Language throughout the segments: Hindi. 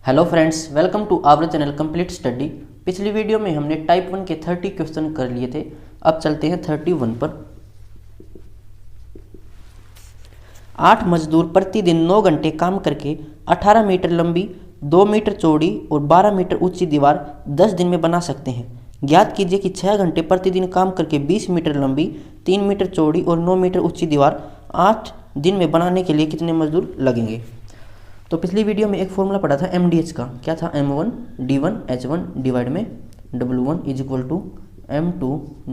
Hello friends, welcome to our channel complete study. पिछली वीडियो में हमने टाइप 1 के 30 क्वेश्चन कर लिए थे। अब चलते हैं 31 पर। 8 मजदूर प्रतिदिन 9 घंटे काम करके 18 मीटर लंबी, 2 मीटर चौड़ी और 12 मीटर ऊंची दीवार 10 दिन में बना सकते हैं। ज्ञात कीजिए कि 6 घंटे प्रतिदिन काम करके 20 मीटर लंबी, 3 मीटर चौड़ी और 9 मीटर ऊंची दीवार 8 दिन में बनाने के लिए कितने मजदूर लगेंगे। तो पिछली वीडियो में एक फॉर्मूला पढ़ा था MDH का। क्या था? M1 D1 H1 डिवाइड में W1 is equal to M2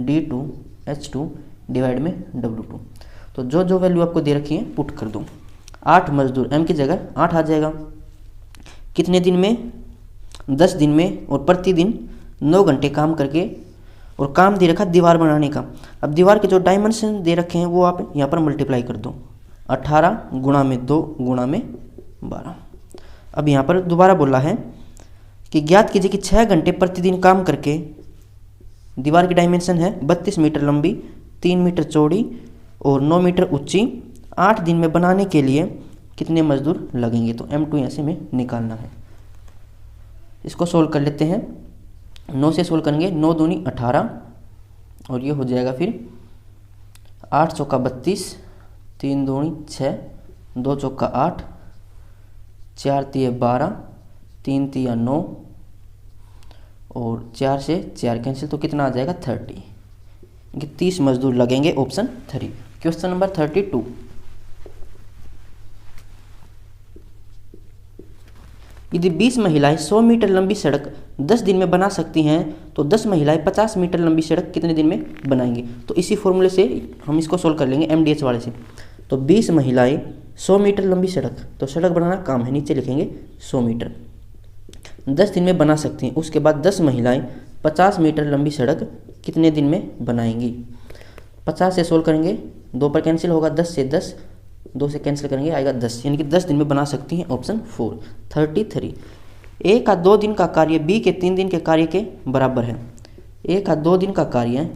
D2 H2 divide में W2। तो जो जो वैल्यू आपको दे रखी है पुट कर दो। 8 मजदूर, M की जगह 8 आ जाएगा। कितने दिन में? 10 दिन में। और प्रतिदिन 9 घंटे काम करके, और काम दे रखा दीवार बनाने का। अब दीवार के जो डायमेंशन दे रखे हैं वो आप यहाँ पर मल्टीप्लाई कर दो। 18 गुणा में 2 गुणा में 12। अब यहाँ पर दोबारा बोला है कि ज्ञात कीजिए कि 6 घंटे प्रतिदिन काम करके, दीवार की डायमेंशन है 32 मीटर लंबी, 3 मीटर चौड़ी और 9 मीटर ऊंची, 8 दिन में बनाने के लिए कितने मजदूर लगेंगे। तो M2 यहाँ से हमें निकालना है। इसको सोल्व कर लेते हैं। 9 से सोल्व करेंगे, 9 दूनी 18 और ये हो जाएगा फिर 8 चौका 32, 3 दूनी 6, 2 चौका 8, 4 तिया 12, 3 तिया 9 और 4 से 4 कैंसिल, तो कितना आ जाएगा 30। 30 मजदूर लगेंगे, ऑप्शन 3। Question number 32। यदि 20 महिलाएं 100 मीटर लंबी सड़क 10 दिन में बना सकती हैं तो 10 महिलाएं 50 मीटर लंबी सड़क कितने दिन में बनाएंगी। तो इसी फॉर्मूले से हम इसको सोल्व कर लेंगे MDH वाले से। तो 20 महिलाएं 100 मीटर लंबी सड़क, तो सड़क बनाना काम है, नीचे लिखेंगे 100 मीटर, 10 दिन में बना सकती हैं। उसके बाद 10 महिलाएं 50 मीटर लंबी सड़क कितने दिन में बनाएंगी। 50 से सोल्व करेंगे, 2 पर कैंसिल होगा, 10 से 10, 2 से कैंसिल करेंगे आएगा 10, यानी कि 10 दिन में बना सकती हैं, ऑप्शन 4। 33। A का 2 दिन का कार्य B के 3 दिन के कार्य के बराबर है। A का 2 दिन का कार्य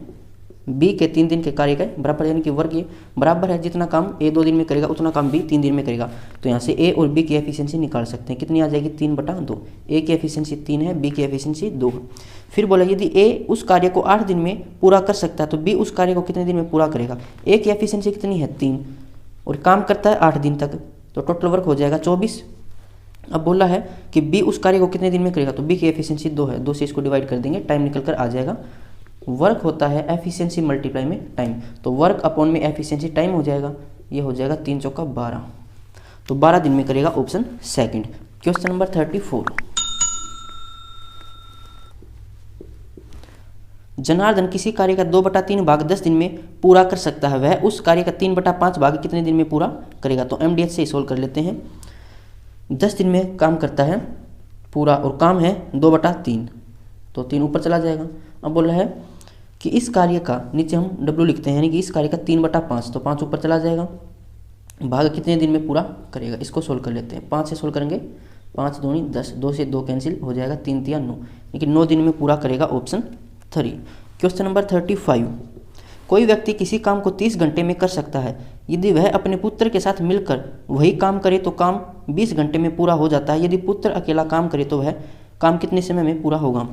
B के 3 दिन के कार्य के बराबर, यानी कि वर्ग ये बराबर है। जितना काम A 2 दिन में करेगा उतना काम B 3 दिन में करेगा। तो यहाँ से A और B की एफिशिएंसी निकाल सकते हैं। कितनी आ जाएगी? 3/2। A की एफिशिएंसी 3 है, B की एफिशिएंसी 2 है। फिर बोला यदि A उस कार्य को 8 दिन में पूरा कर सकता है तो B उस कार्य को कितने दिन में पूरा करेगा। A की एफिशिएंसी कितनी है? 3, और काम करता है 8 दिन तक, तो टोटल वर्क हो जाएगा 24। अब बोला है कि B उस कार्य को कितने दिन में करेगा, तो B की एफिशिएंसी 2 है, 2 से इसको डिवाइड कर देंगे, टाइम निकल कर आ जाएगा। वर्क होता है एफिशिएंसी मल्टीप्लाई में टाइम, तो वर्क अपॉन में एफिशिएंसी टाइम हो जाएगा। ये हो जाएगा 3 चौका 12, तो 12 दिन में करेगा, ऑप्शन 2। Question number 34। जनार्दन किसी कार्य का 2/3 भाग 10 दिन में पूरा कर सकता है, वह उस कार्य का 3/5 भाग कितने दिन में पूरा करेगा। तो MDH से सोल्व कर लेते हैं। 10 दिन में काम करता है पूरा, और काम है 2/3, तो 3 ऊपर चला जाएगा। अब बोला है कि इस कार्य का, नीचे हम W लिखते हैं, यानी कि इस कार्य का 3/5, तो 5 ऊपर चला जाएगा। भाग कितने दिन में पूरा करेगा, इसको सोल्व कर लेते हैं। 5 से सोल्व करेंगे, 5 दूनी 10, 2 से 2 कैंसिल हो जाएगा, 3 तिया 9, यानी कि 9 दिन में पूरा करेगा, ऑप्शन 3। Question number 35। कोई व्यक्ति किसी काम को 30 घंटे में कर सकता है। यदि वह अपने पुत्र के साथ मिलकर वही काम करे तो काम 20 घंटे में पूरा हो जाता है। यदि पुत्र अकेला काम करे तो वह काम कितने समय में पूरा होगा।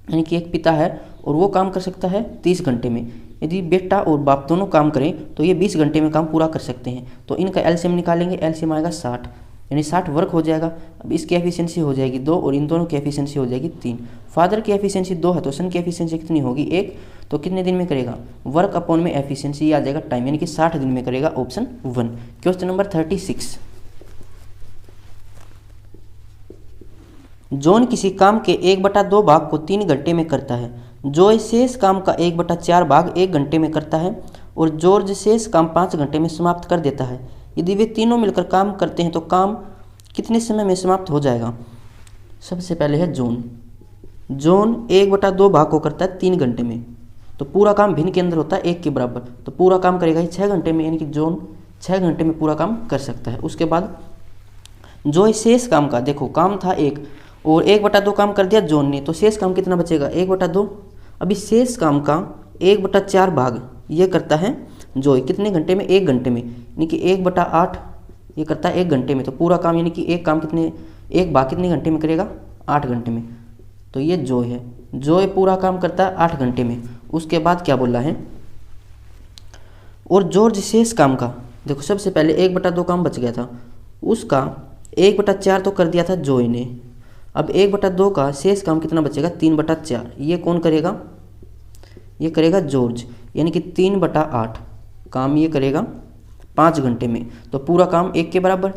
यानी कि एक पिता है और वो काम कर सकता है 30 घंटे में। यदि बेटा और बाप दोनों काम करें तो ये 20 घंटे में काम पूरा कर सकते हैं। तो इनका LCM निकालेंगे, LCM आएगा 60, यानी 60 वर्क हो जाएगा। अब इसकी एफिशिएंसी हो जाएगी 2 और इन दोनों की एफिशिएंसी हो जाएगी 3। फादर की एफिशिएंसी 2 है तो सन की एफिशिएंसी कितनी होगी? 1, तो कितने दिन में करेगा? वर्क अपॉन में एफिशिएंसी आ जाएगा टाइम, यानी कि 60 दिन में करेगा, ऑप्शन 1। Question number 36। जॉन किसी काम के 1/2 भाग को 3 घंटे में करता है। जॉय शेष काम का 1/4 भाग 1 घंटे में करता है और जॉर्ज शेष काम 5 घंटे में समाप्त कर देता है। यदि वे तीनों मिलकर काम करते हैं तो काम कितने समय में समाप्त हो जाएगा। सबसे पहले है जॉन। जॉन 1/2 भाग को करता है 3 घंटे में, तो पूरा काम भिन्न के अंदर होता है 1 के बराबर, तो पूरा काम करेगा 6 घंटे में, यानी कि जॉन 6 घंटे में पूरा काम कर सकता है। उसके बाद जॉय शेष काम का, देखो काम था 1 और 1/2 काम कर दिया जॉन ने, तो शेष काम कितना बचेगा? 1/2। अभी शेष काम का 1/4 भाग ये करता है जॉय, कितने घंटे में? 1 घंटे में, यानी कि 1/8 ये करता है 1 घंटे में। तो पूरा काम, यानी कि एक काम कितने एक भाग कितने घंटे में करेगा, 8 घंटे में। तो ये जॉय है, जॉय पूरा काम करता है 8 घंटे में। उसके बाद क्या बोला है, और जॉर्ज शेष काम का, देखो सबसे पहले 1/2 काम बच गया था, उसका 1/4 तो कर दिया था जॉय ने। अब 1/2 का शेष काम कितना बचेगा, 3/4। ये कौन करेगा, ये करेगा जॉर्ज, यानी कि 3/8 काम ये करेगा 5 घंटे में। तो पूरा काम 1 के बराबर,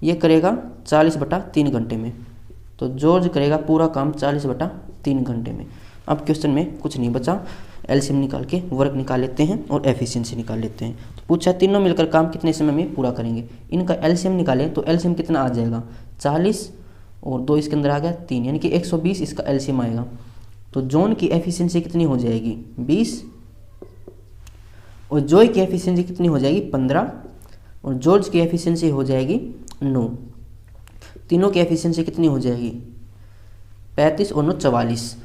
ये करेगा 40/3 घंटे में। तो जॉर्ज करेगा पूरा काम 40/3 घंटे में। अब क्वेश्चन में कुछ नहीं बचा, एलसीएम निकाल के वर्क निकाल लेते हैं और एफिशिएंसी निकाल लेते हैं। तो पूछा तीनों मिलकर काम कितने समय में पूरा करेंगे। इनका एलसीएम निकालें तो एलसीएम कितना आ जाएगा, 40 और 2 इसके अंदर आ गया 3, यानी कि 120 इसका एलसीएम आएगा। तो जॉन की एफिशिएंसी कितनी हो जाएगी, 20, और जॉय की एफिशिएंसी कितनी हो जाएगी, 15, और जॉर्ज की एफिशिएंसी हो जाएगी 9। तीनों की एफिशिएंसी कितनी हो जाएगी, 35 और 9 44।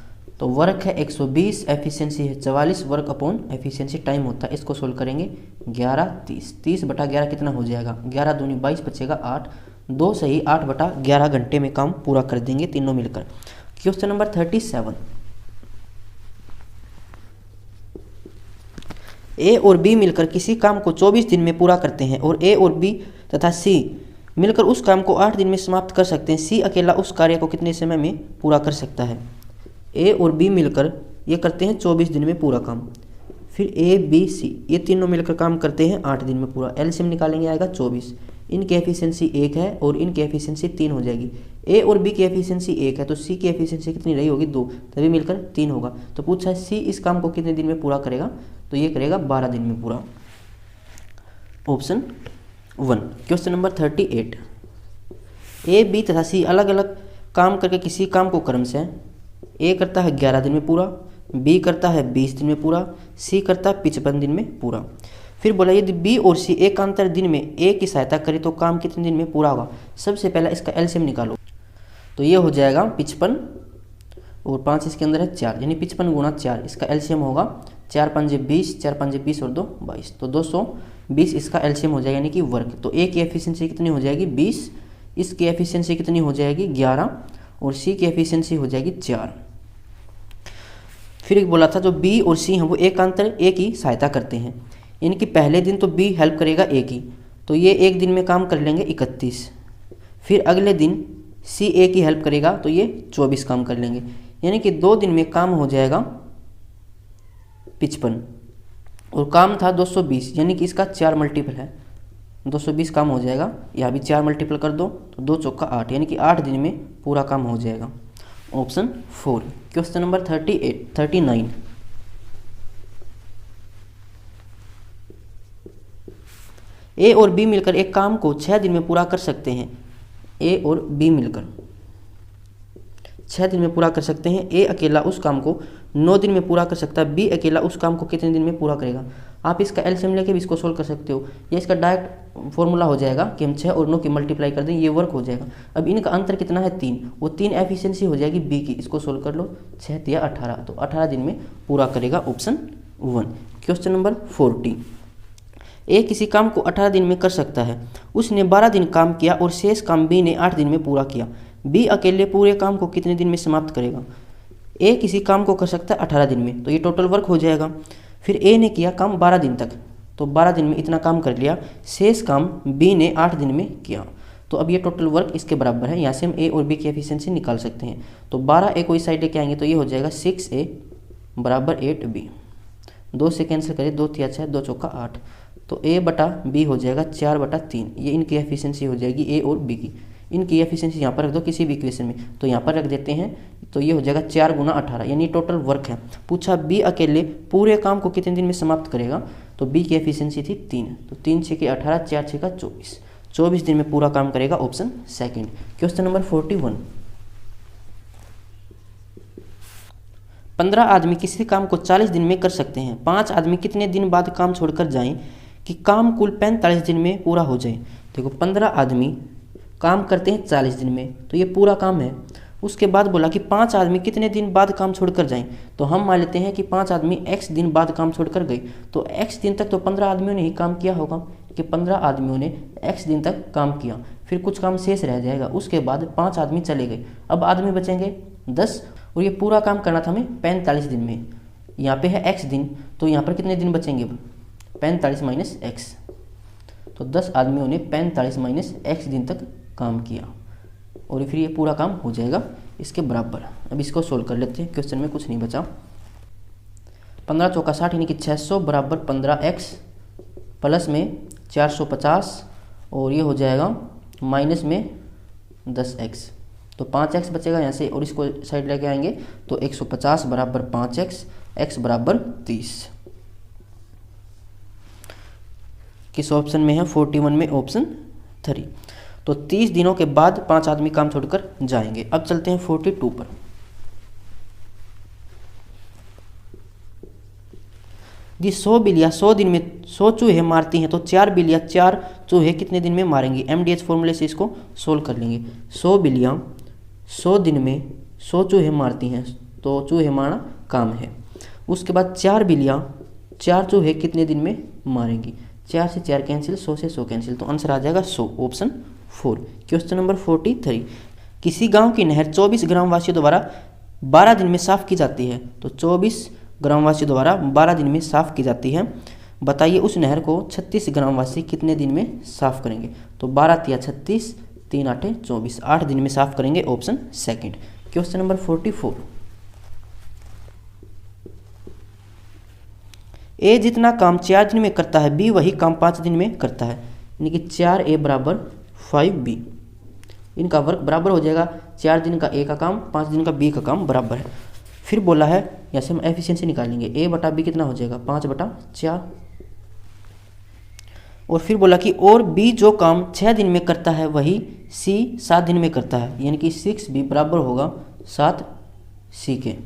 तो वर्क है 120, एफिशिएंसी है 44, वर्क अपॉन एफिशिएंसी टाइम होता है, इसको सोल्व करेंगे 11 30, 30/11 कितना हो जाएगा, 11 दूनी 22 बचेगा 8, 2 सही 8/11 घंटे में काम पूरा कर देंगे तीनों मिलकर। क्वेश्चन नंबर 37, ए और बी मिलकर किसी काम को 24 दिन में पूरा करते हैं और ए और बी तथा सी मिलकर उस काम को 8 दिन में समाप्त कर सकते हैं। सी अकेला उस कार्य को कितने समय में पूरा कर सकता है। ए और बी मिलकर ये करते हैं 24 दिन में पूरा काम, फिर ए बी सी ये तीनों मिलकर काम करते हैं 8 दिन में पूरा। एलसीएम निकालेंगे आएगा 24, इनकी एफिशिएंसी 1 है और इनकी एफिशिएंसी 3 हो जाएगी। ए और बी की एफिशिएंसी 1 है तो सी की एफिशिएंसी कितनी रही होगी, 2, तभी मिलकर 3 होगा। तो पूछा है सी इस काम को कितने दिन में पूरा करेगा, तो ये करेगा 12 दिन में पूरा, option 1। Question number 38, A B तथा सी अलग अलग काम करके किसी काम को क्रम से ए करता है 11 दिन में पूरा, बी करता है 20 दिन में पूरा, सी करता है 55 दिन में पूरा। फिर बोला यदि बी और सी एकांतर दिन में ए की सहायता करे तो काम कितने दिन में पूरा होगा। सबसे पहला इसका एलसीएम निकालो, तो ये हो जाएगा 55 और 5 इसके अंदर है 4, यानी 55 गुणा 4 इसका एलसीएम होगा 4 पंजे 20, 4 पंजे 20 और 2 22, तो 220 इसका एलसीएम हो जाएगा, यानी कि वर्क। तो ए की एफिशिएंसी कितनी हो जाएगी, 20, इसकी एफिशिएंसी कितनी हो जाएगी, 11, और सी की एफिशिएंसी हो जाएगी 4। फिर एक बोला था जो बी और सी हैं वो एकांतर ए की सहायता करते हैं, इनकी पहले दिन तो बी हेल्प करेगा ए की, तो ये एक दिन में काम कर लेंगे 31। फिर अगले दिन सी ए की हेल्प करेगा तो ये 24 काम कर लेंगे, यानी कि 2 दिन में काम हो जाएगा 55, और काम था 220, यानी कि इसका 4 मल्टीपल है, 220 काम हो जाएगा। यहाँ भी 4 मल्टीपल कर दो तो 2 चौका 8, यानी कि 8 दिन में पूरा काम हो जाएगा, ऑप्शन 4। क्वेश्चन नंबर 39, ए और बी मिलकर एक काम को 6 दिन में पूरा कर सकते हैं। ए और बी मिलकर 6 दिन में पूरा कर सकते हैं। ए अकेला उस काम को 9 दिन में पूरा कर सकता है, बी अकेला उस काम को कितने दिन में पूरा करेगा। आप इसका एलसीएम लेके भी इसको सोल्व कर सकते हो, या इसका डायरेक्ट फॉर्मूला हो जाएगा कि हम 6 और 9 की मल्टीप्लाई कर दें, ये वर्क हो जाएगा। अब इनका अंतर कितना है, 3, वो 3 एफिशिएंसी हो जाएगी बी की, इसको सोल्व कर लो, 6 या 18, तो 18 दिन में पूरा करेगा, ऑप्शन 1। क्वेश्चन नंबर 40, ए किसी काम को 18 दिन में कर सकता है, उसने 12 दिन काम किया और शेष काम बी ने 8 दिन में पूरा किया। बी अकेले पूरे काम को कितने दिन में समाप्त करेगा। ए किसी काम को कर सकता है 18 दिन में, तो ये टोटल वर्क हो जाएगा। फिर ए ने किया काम 12 दिन तक, तो 12 दिन में इतना काम कर लिया, शेष काम बी ने 8 दिन में किया, तो अब ये टोटल वर्क इसके बराबर है। यहाँ से हम ए और बी की एफिशिएंसी निकाल सकते हैं। तो 12 ए को इस साइड लेके आएंगे तो ये हो जाएगा 6A बराबर 8B, 2 से कैंसिल करें, 2 3 6, 2 चौका 8, तो A बटा B हो जाएगा 4/3। ये इनकी एफिशिएंसी हो जाएगी ए और बी की। इनकी एफिशिएंसी यहाँ पर रख दो किसी भी इक्वेशन में, तो यहाँ पर रख देते हैं, तो ये हो जाएगा 4 गुना 18, यानी टोटल वर्क है। पूछा बी अकेले पूरे काम को कितने दिन में समाप्त करेगा, तो बी की एफिशिएंसी थी 3, तो 3 6 के 18, 4 6 का 24, 24 दिन में पूरा काम करेगा, ऑप्शन 2। क्वेश्चन नंबर 41, 15 आदमी किसी काम को 40 दिन में कर सकते हैं। 5 आदमी कितने दिन बाद काम छोड़कर जाएं कि काम कुल 45 दिन में पूरा हो जाए। देखो 15 आदमी काम करते हैं 40 दिन में, तो ये पूरा काम है। उसके बाद बोला कि 5 आदमी कितने दिन बाद काम छोड़कर जाएं, तो हम मान लेते हैं कि 5 आदमी x दिन बाद काम छोड़कर गए, तो x दिन तक तो 15 आदमियों ने ही काम किया होगा, कि 15 आदमियों ने x दिन तक काम किया। फिर कुछ काम शेष रह जाएगा। उसके बाद 5 आदमी चले गए, अब आदमी बचेंगे 10, और ये पूरा काम करना था हमें 45 दिन में। यहाँ पे है x दिन, तो यहाँ पर कितने दिन बचेंगे? 45 माइनस एक्स। तो 10 आदमियों ने 45 माइनस एक्स दिन तक काम किया, और फिर ये पूरा काम हो जाएगा इसके बराबर। अब इसको सोल्व कर लेते हैं, क्वेश्चन में कुछ नहीं बचा। 15 चौका 60 यानी कि 600 बराबर 15x प्लस में 450, और ये हो जाएगा माइनस में 10x। तो 5x बचेगा यहाँ से, और इसको साइड लेके आएंगे तो 150 बराबर 5x, x बराबर 30। किस ऑप्शन में है? 41 में, ऑप्शन 3। तो 30 दिनों के बाद 5 आदमी काम छोड़कर जाएंगे। अब चलते हैं 42 पर। यदि 100 बिल्लियाँ 100 दिन में 100 चूहे मारती हैं तो 4 बिल्लियाँ 4 चूहे कितने दिन में मारेंगी? MDH फॉर्मूले से इसको सोल्व कर लेंगे। 100 बिल्लियाँ 100 दिन में 100 चूहे मारती हैं, तो चूहे मारना काम है। उसके बाद 4 बिल्लियाँ 4 चूहे कितने दिन में मारेंगी? 4 से 4 कैंसिल, 100 से 100 कैंसिल, तो आंसर आ जाएगा 100, ऑप्शन 4। Question number 43। किसी गांव की नहर 24 ग्रामवासियों द्वारा 12 दिन में साफ की जाती है। तो 24 ग्रामवासियों द्वारा 12 दिन में साफ की जाती है। बताइए उस नहर को 36 ग्रामवासी कितने दिन में साफ करेंगे? तो 12 तिया 36, 3 आठे 24, 8 दिन में साफ करेंगे, ऑप्शन सेकंड। Question number 44। ए जितना काम 4 दिन में करता है, बी वही काम 5 दिन में करता है, यानी कि 4A बराबर 5B। इनका वर्क बराबर हो जाएगा। 4 दिन का ए का काम, 5 दिन का बी का काम बराबर है। फिर बोला है यहाँ से हम एफिशिएंसी निकालेंगे, ए बटा बी कितना हो जाएगा? 5/4। और फिर बोला कि और बी जो काम 6 दिन में करता है वही सी 7 दिन में करता है, यानी कि 6B बराबर होगा 7C के।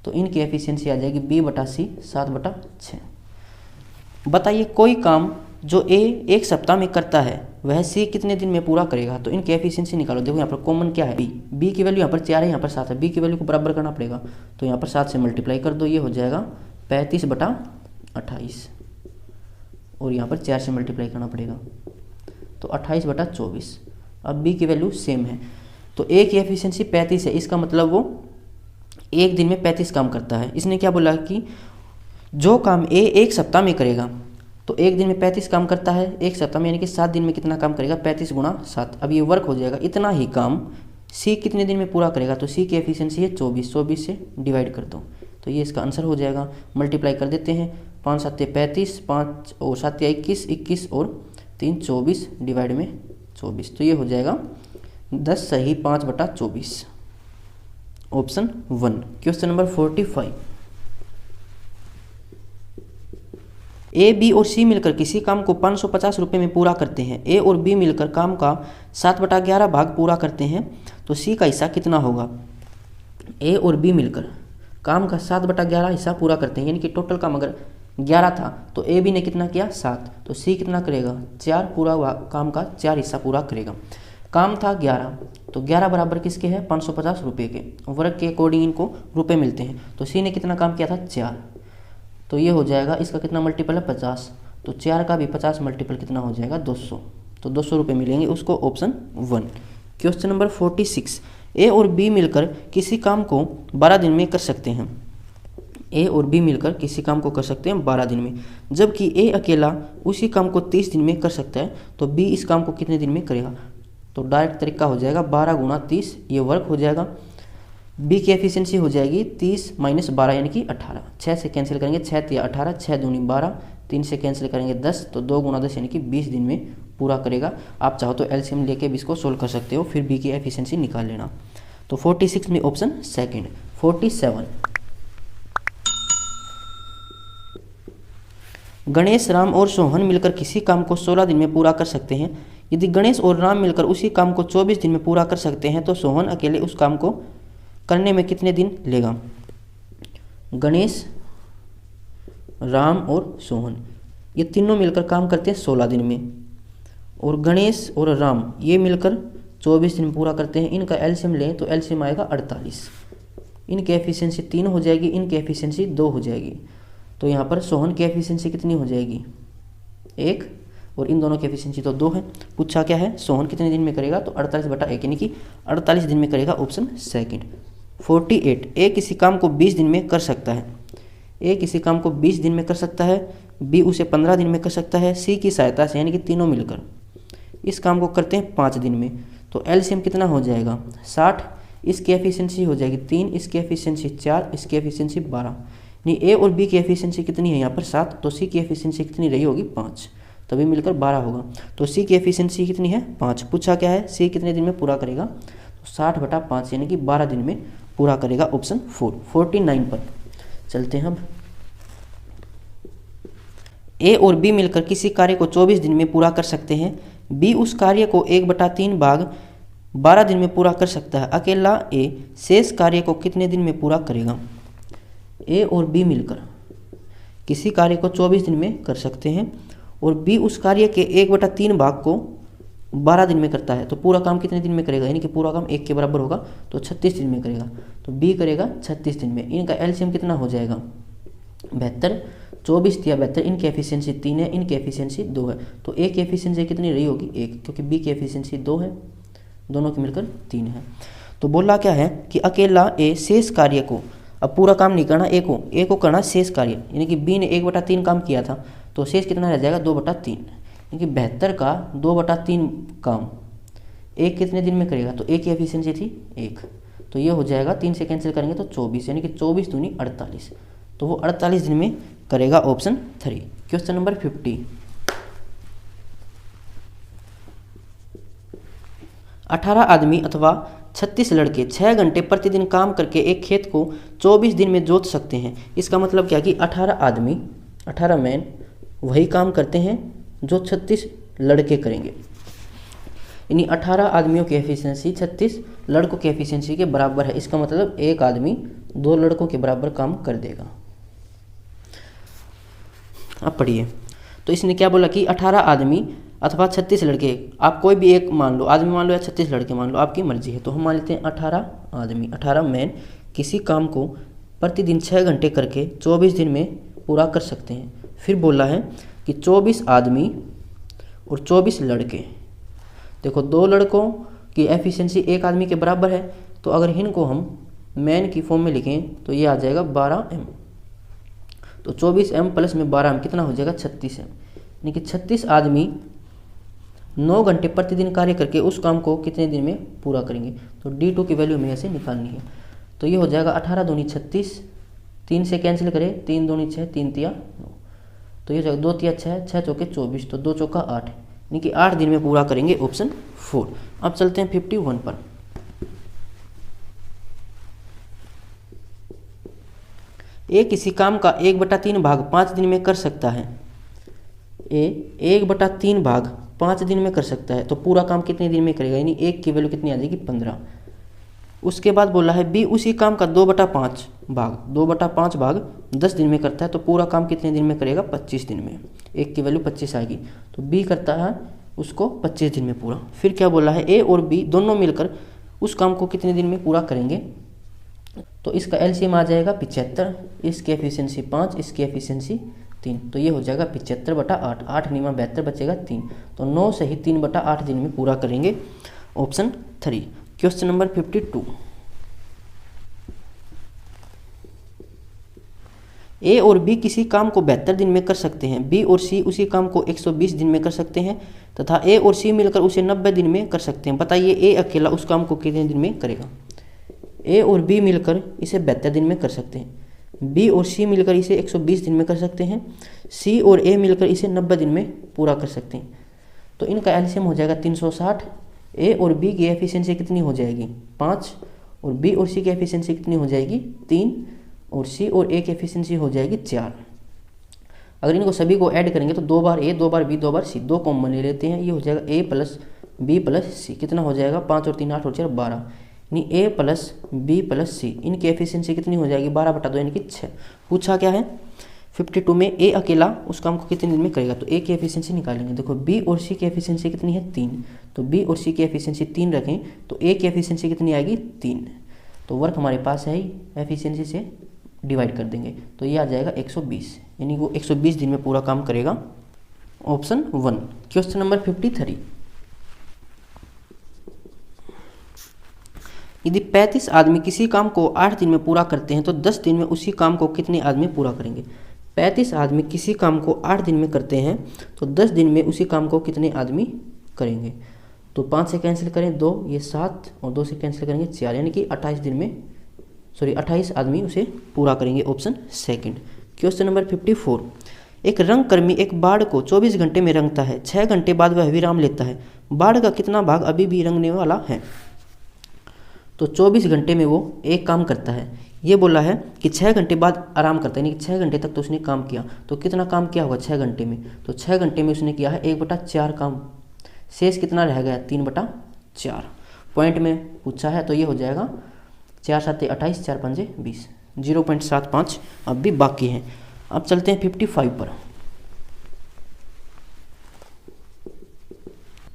तो इनकी एफिशिएंसी आ जाएगी B/C 7/6। बताइए कोई काम जो ए 1 सप्ताह में करता है वह सी कितने दिन में पूरा करेगा? तो इनकी एफिशिएंसी निकालो। देखो यहाँ पर कॉमन क्या है? बी की वैल्यू यहाँ पर 4 है, यहाँ पर 7 है। बी की वैल्यू को बराबर करना पड़ेगा, तो यहाँ पर 7 से मल्टीप्लाई कर दो, ये हो जाएगा 35/28, और यहाँ पर 4 से मल्टीप्लाई करना पड़ेगा, तो 28/24। अब बी की वैल्यू सेम है, तो ए की एफिशिएंसी 35 है, इसका मतलब वो 1 दिन में 35 काम करता है। इसने क्या बोला कि जो काम ए 1 सप्ताह में करेगा, तो 1 दिन में 35 काम करता है, 1 सप्ताह में यानी कि 7 दिन में कितना काम करेगा? 35 × 7। अब ये वर्क हो जाएगा, इतना ही काम सी कितने दिन में पूरा करेगा? तो सी की एफिशिएंसी है 24, 24 से डिवाइड कर दो, तो ये इसका आंसर हो जाएगा। मल्टीप्लाई कर देते हैं, 5 7 35, 5 और 7 21, 21 और 3 24 डिवाइड में 24, तो ये हो जाएगा 10 सही 5/24, option 1। Question number 45। A B और सी मिलकर किसी काम को 550 रुपये में पूरा करते हैं। ए और बी मिलकर काम का 7/11 भाग पूरा करते हैं, तो सी का हिस्सा कितना होगा? ए और बी मिलकर काम का 7/11 हिस्सा पूरा करते हैं, यानी कि टोटल काम अगर 11 था तो ए बी ने कितना किया? 7, तो सी कितना करेगा? 4, पूरा काम का 4 हिस्सा पूरा करेगा। काम था 11, तो 11 बराबर किसके है? 550 रुपये के। वर्क के अकॉर्डिंग इनको रुपये मिलते हैं, तो सी ने कितना काम किया था? 4, तो ये हो जाएगा, इसका कितना मल्टीपल है? 50, तो 4 का भी 50 मल्टीपल कितना हो जाएगा? 200, तो 200 रुपये मिलेंगे उसको, ऑप्शन 1। Question number 46। ए और बी मिलकर किसी काम को 12 दिन में कर सकते हैं। ए और बी मिलकर किसी काम को कर सकते हैं 12 दिन में, जबकि ए अकेला उसी काम को 30 दिन में कर सकता है, तो बी इस काम को कितने दिन में करेगा? तो डायरेक्ट तरीका हो जाएगा 12 × 30, ये वर्क हो जाएगा। बी की एफिशिएंसी हो जाएगी 30 - 12 यानी कि 18। 6 से कैंसिल करेंगे, 6 तिया 18, 6 दूनी 12, 3 से कैंसिल करेंगे 10, तो 2 × 10 यानी कि 20 दिन में पूरा करेगा। आप चाहो तो एलसीएम लेके भी इसको सोल्व कर सकते हो, फिर बी की एफिशिएंसी निकाल लेना। तो 46 में ऑप्शन सेकंड। 47। गणेश, राम और सोहन मिलकर किसी काम को 16 दिन में पूरा कर सकते हैं। यदि गणेश और राम मिलकर उसी काम को 24 दिन में पूरा कर सकते हैं, तो सोहन अकेले उस काम को करने में कितने दिन लेगा? गणेश, राम और सोहन ये तीनों मिलकर काम करते हैं 16 दिन में, और गणेश और राम ये मिलकर 24 दिन में पूरा करते हैं। इनका एलसीएम लें तो एलसीएम आएगा 48। इनकी एफिशिएंसी 3 हो जाएगी, इनकी एफिशिएंसी 2 हो जाएगी, तो यहाँ पर सोहन की एफिशिएंसी कितनी हो जाएगी? 1, और इन दोनों की एफिशिएंसी तो 2 है। पूछा क्या है, सोहन कितने दिन में करेगा, तो 48/1 यानी कि 48 दिन में करेगा, ऑप्शन सेकंड। 48, ए किसी काम को 20 दिन में कर सकता है। ए किसी काम को 20 दिन में कर सकता है, बी उसे 15 दिन में कर सकता है, सी की सहायता से यानी कि तीनों मिलकर इस काम को करते हैं 5 दिन में। तो एलसीएम कितना हो जाएगा 60, इसकी एफिशिएंसी हो जाएगी 3, इसकी एफिशिएंसी 4, इसकी एफिशिएंसी 12। यानी ए और बी की एफिशिएंसी कितनी है यहाँ पर 7, तो सी की एफिशिएंसी कितनी रही होगी 5, तभी मिलकर 12 होगा। तो सी की एफिशिएंसी कितनी है 5। पूछा क्या है, सी कितने दिन में पूरा करेगा, तो 60/5 यानी कि 12 दिन में पूरा करेगा, ऑप्शन 4। 49 पर चलते हैं अब। ए और बी मिलकर किसी कार्य को 24 दिन में पूरा कर सकते हैं। बी उस कार्य को 1/3 भाग 12 दिन में पूरा कर सकता है। अकेला ए शेष कार्य को कितने दिन में पूरा करेगा। ए और बी मिलकर किसी कार्य को 24 दिन में कर सकते हैं और बी उस कार्य के 1/3 भाग को 12 दिन में करता है, तो पूरा काम कितने दिन में करेगा, यानी कि पूरा काम 1 के बराबर होगा, तो 36 दिन में करेगा। तो बी करेगा 36 दिन में। इनका एलसीएम कितना हो जाएगा 72, 24 दिया 72, इनकी एफिशिएंसी 3 है, इनकी एफिशिएंसी 2 है, तो ए की एफिशिएंसी कितनी रही होगी 1, क्योंकि बी की एफिशिएंसी 2 है, दोनों की मिलकर 3 है। तो बोला क्या है कि अकेला ए शेष कार्य को, अब पूरा काम नहीं करना, ए को करना शेष कार्य, यानी कि बी ने 1/3 काम किया था, तो शेष कितना रह जाएगा 2/3, यानी कि 72 का 2/3 काम ए कितने दिन में करेगा, तो ए की एफिशिएंसी थी 1, तो ये हो जाएगा 3 से कैंसिल करेंगे तो 24, यानी कि 24 दूनी 48, तो वो 48 दिन में करेगा, ऑप्शन 3। Question number 50। 18 आदमी अथवा 36 लड़के 6 घंटे प्रतिदिन काम करके एक खेत को 24 दिन में जोत सकते हैं। इसका मतलब क्या कि 18 आदमी, 18 मैन वही काम करते हैं जो 36 लड़के करेंगे, यानी 18 आदमियों की एफिशिएंसी 36 लड़कों की एफिशिएंसी के बराबर है। इसका मतलब एक आदमी 2 लड़कों के बराबर काम कर देगा। अब पढ़िए, तो इसने क्या बोला कि 18 आदमी अथवा 36 लड़के, आप कोई भी एक मान लो, आदमी मान लो या 36 लड़के मान लो, आपकी मर्जी है। तो हम मान लेते हैं 18 आदमी, 18 मैन किसी काम को प्रतिदिन 6 घंटे करके 24 दिन में पूरा कर सकते हैं। फिर बोला है कि 24 आदमी और 24 लड़के, देखो 2 लड़कों की एफिशिएंसी एक आदमी के बराबर है, तो अगर इनको हम मैन की फॉर्म में लिखें तो ये आ जाएगा 12m, तो 24m प्लस में 12m कितना हो जाएगा 36m, यानी कि 36 आदमी 9 घंटे प्रतिदिन कार्य करके उस काम को कितने दिन में पूरा करेंगे। तो D2 की वैल्यू हमें ऐसे निकालनी है, तो ये हो जाएगा 18 दूनी 36, 3 से कैंसिल करें, 3 दूनी 6, 3 तिया 9, तो ये हो जाएगा 2 तिया 6, 6 चौके 24, तो 2 चौका 8, यानी कि 8 दिन में पूरा करेंगे, ऑप्शन 4। अब चलते हैं 51 पर। ए किसी काम का 1/3 भाग 5 दिन में कर सकता है। ए 1/3 भाग 5 दिन में कर सकता है, तो पूरा काम कितने दिन में करेगा, यानी 1 की वैल्यू कितनी आ जाएगी 15। उसके बाद बोला है बी उसी काम का 2/5 भाग 10 दिन में करता है, तो पूरा काम कितने दिन में करेगा 25 दिन में, 1 की वैल्यू 25 आएगी, तो बी करता है उसको 25 दिन में पूरा। फिर क्या बोला है, ए और बी दोनों मिलकर उस काम को कितने दिन में पूरा करेंगे, तो इसका एलसीएम आ जाएगा 75, इसकी एफिशिएंसी 5, इसकी एफिशिएंसी 3, तो ये हो जाएगा 75/8, 8 निमा 72 बचेगा 3, तो 9 से ही 3/8 दिन में पूरा करेंगे, ऑप्शन 3। Question number 52। ए और बी किसी काम को 72 दिन में कर सकते हैं। बी और सी उसी काम को 120 दिन में कर सकते हैं तथा ए और सी मिलकर उसे 90 दिन में कर सकते हैं। बताइए ए अकेला उस काम को कितने दिन में करेगा। ए और बी मिलकर इसे 72 दिन में कर सकते हैं, बी और सी मिलकर इसे 120 दिन में कर सकते हैं, सी और ए मिलकर इसे 90 दिन में पूरा कर सकते हैं। तो इनका एलसीएम हो जाएगा 360। ए और बी की एफिशिएंसी कितनी हो जाएगी 5, और बी और सी की एफिशिएंसी कितनी हो जाएगी 3, और सी और ए की एफिशिएंसी हो जाएगी 4। अगर इनको सभी को ऐड करेंगे तो 2 बार ए, 2 बार बी, 2 बार सी, 2 कॉमन ले लेते हैं, ये हो जाएगा ए प्लस बी प्लस सी, कितना हो जाएगा 5 और 3 8 और 4 12, यानी ए प्लस बी प्लस सी, इनकी एफिशिएंसी कितनी हो जाएगी 12/2 यानी कि 6। पूछा क्या है 52 में ए अकेला उस काम को कितने दिन में करेगा, तो ए की एफिशिएंसी निकालेंगे। देखो बी और सी की एफिशिएंसी कितनी है 3, तो बी और सी की एफिशिएंसी 3 रखें तो ए की एफिशिएंसी कितनी आएगी 3, तो वर्क हमारे पास है ही, एफिशिएंसी से डिवाइड कर देंगे तो ये आ जाएगा 120, यानी वो 120 दिन में पूरा काम करेगा, ऑप्शन 1। क्वेश्चन नंबर 53, यदि 35 आदमी किसी काम को 8 दिन में पूरा करते हैं तो 10 दिन में उसी काम को कितने आदमी पूरा करेंगे। 35 आदमी किसी काम को 8 दिन में करते हैं तो 10 दिन में उसी काम को कितने आदमी करेंगे। तो 5 से कैंसिल करें 2, ये 7 और 2 से कैंसिल करेंगे 4, यानी कि 28 आदमी उसे पूरा करेंगे। Option second. क्वेश्चन नंबर 54, एक रंगकर्मी एक बाड़ को 24 घंटे में रंगता है, 6 घंटे बाद वह विराम लेता है, बाड़ का कितना भाग अभी भी रंगने वाला है। तो 24 घंटे में वो एक काम करता है, ये बोला है कि 6 घंटे बाद आराम करता है, यानी कि 6 घंटे तक तो उसने काम किया। तो कितना काम किया होगा 6 घंटे में, तो 6 घंटे में उसने किया है 1/4 काम, शेष कितना रह गया 3/4। पॉइंट में पूछा है तो ये हो जाएगा 4 7 28, 4 5 20, 0.75 अब भी बाकी है। अब चलते हैं 55 पर।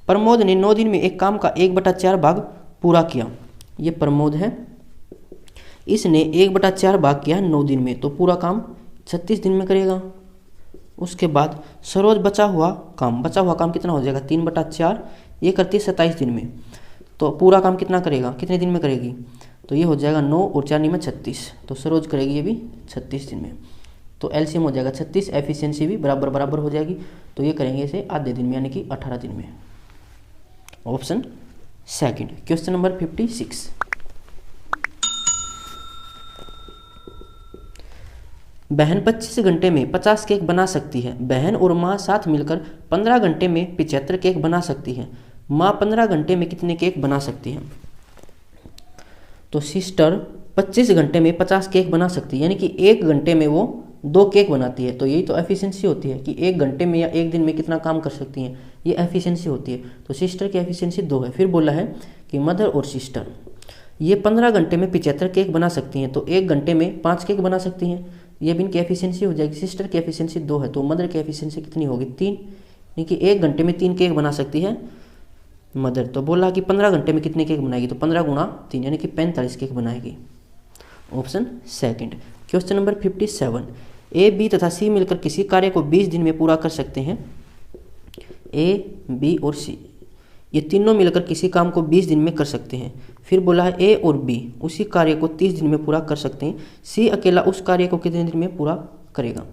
प्रमोद ने 9 दिन में एक काम का 1/4 भाग पूरा किया। ये प्रमोद है, इसने 1/4 भाग किया है 9 दिन में, तो पूरा काम 36 दिन में करेगा। उसके बाद सरोज बचा हुआ काम कितना हो जाएगा 3/4, ये करती है 27 दिन में, तो पूरा काम कितना करेगा, कितने दिन में करेगी। तो ये हो जाएगा 9 और 4 में 36, तो सरोज करेगी ये भी 36 दिन में। तो एलसीएम हो जाएगा 36, एफिशिएंसी भी बराबर हो जाएगी, तो ये करेंगे इसे आधे दिन में, यानी कि 18 दिन में। Option second. क्वेश्चन नंबर 56, बहन 25 घंटे में 50 केक बना सकती है। बहन और माँ साथ मिलकर 15 घंटे में 75 केक बना सकती है। माँ 15 घंटे में कितने केक बना सकती है। तो सिस्टर 25 घंटे में 50 केक बना सकती है, यानी कि 1 घंटे में वो 2 केक बनाती है। तो यही तो एफिशिएंसी होती है कि 1 घंटे में या 1 दिन में कितना काम कर सकती हैं, ये एफिशिएंसी होती है। तो सिस्टर की एफिशिएंसी 2 है। फिर बोला है कि मदर और सिस्टर ये 15 घंटे में 75 केक बना सकती हैं, तो 1 घंटे में 5 केक बना सकती हैं, ये भी इनकी एफिशिएंसी हो जाएगी। सिस्टर की एफिशिएंसी 2 है, तो मदर की एफिशिएंसी कितनी होगी 3, यानी कि 1 घंटे में 3 केक बना सकती है मदर। तो बोला कि 15 घंटे में कितने केक बनाएगी, तो 15 × 3 यानी कि 45 केक बनाएगी। Option second. Question number 57, A B तथा सी मिलकर किसी कार्य को 20 दिन में पूरा कर सकते हैं। ए बी और सी ये तीनों मिलकर किसी काम को 20 दिन में कर सकते हैं। फिर बोला है ए और बी उसी कार्य को 30 दिन में पूरा कर सकते हैं। सी अकेला उस कार्य को कितने दिन में पूरा करेगा।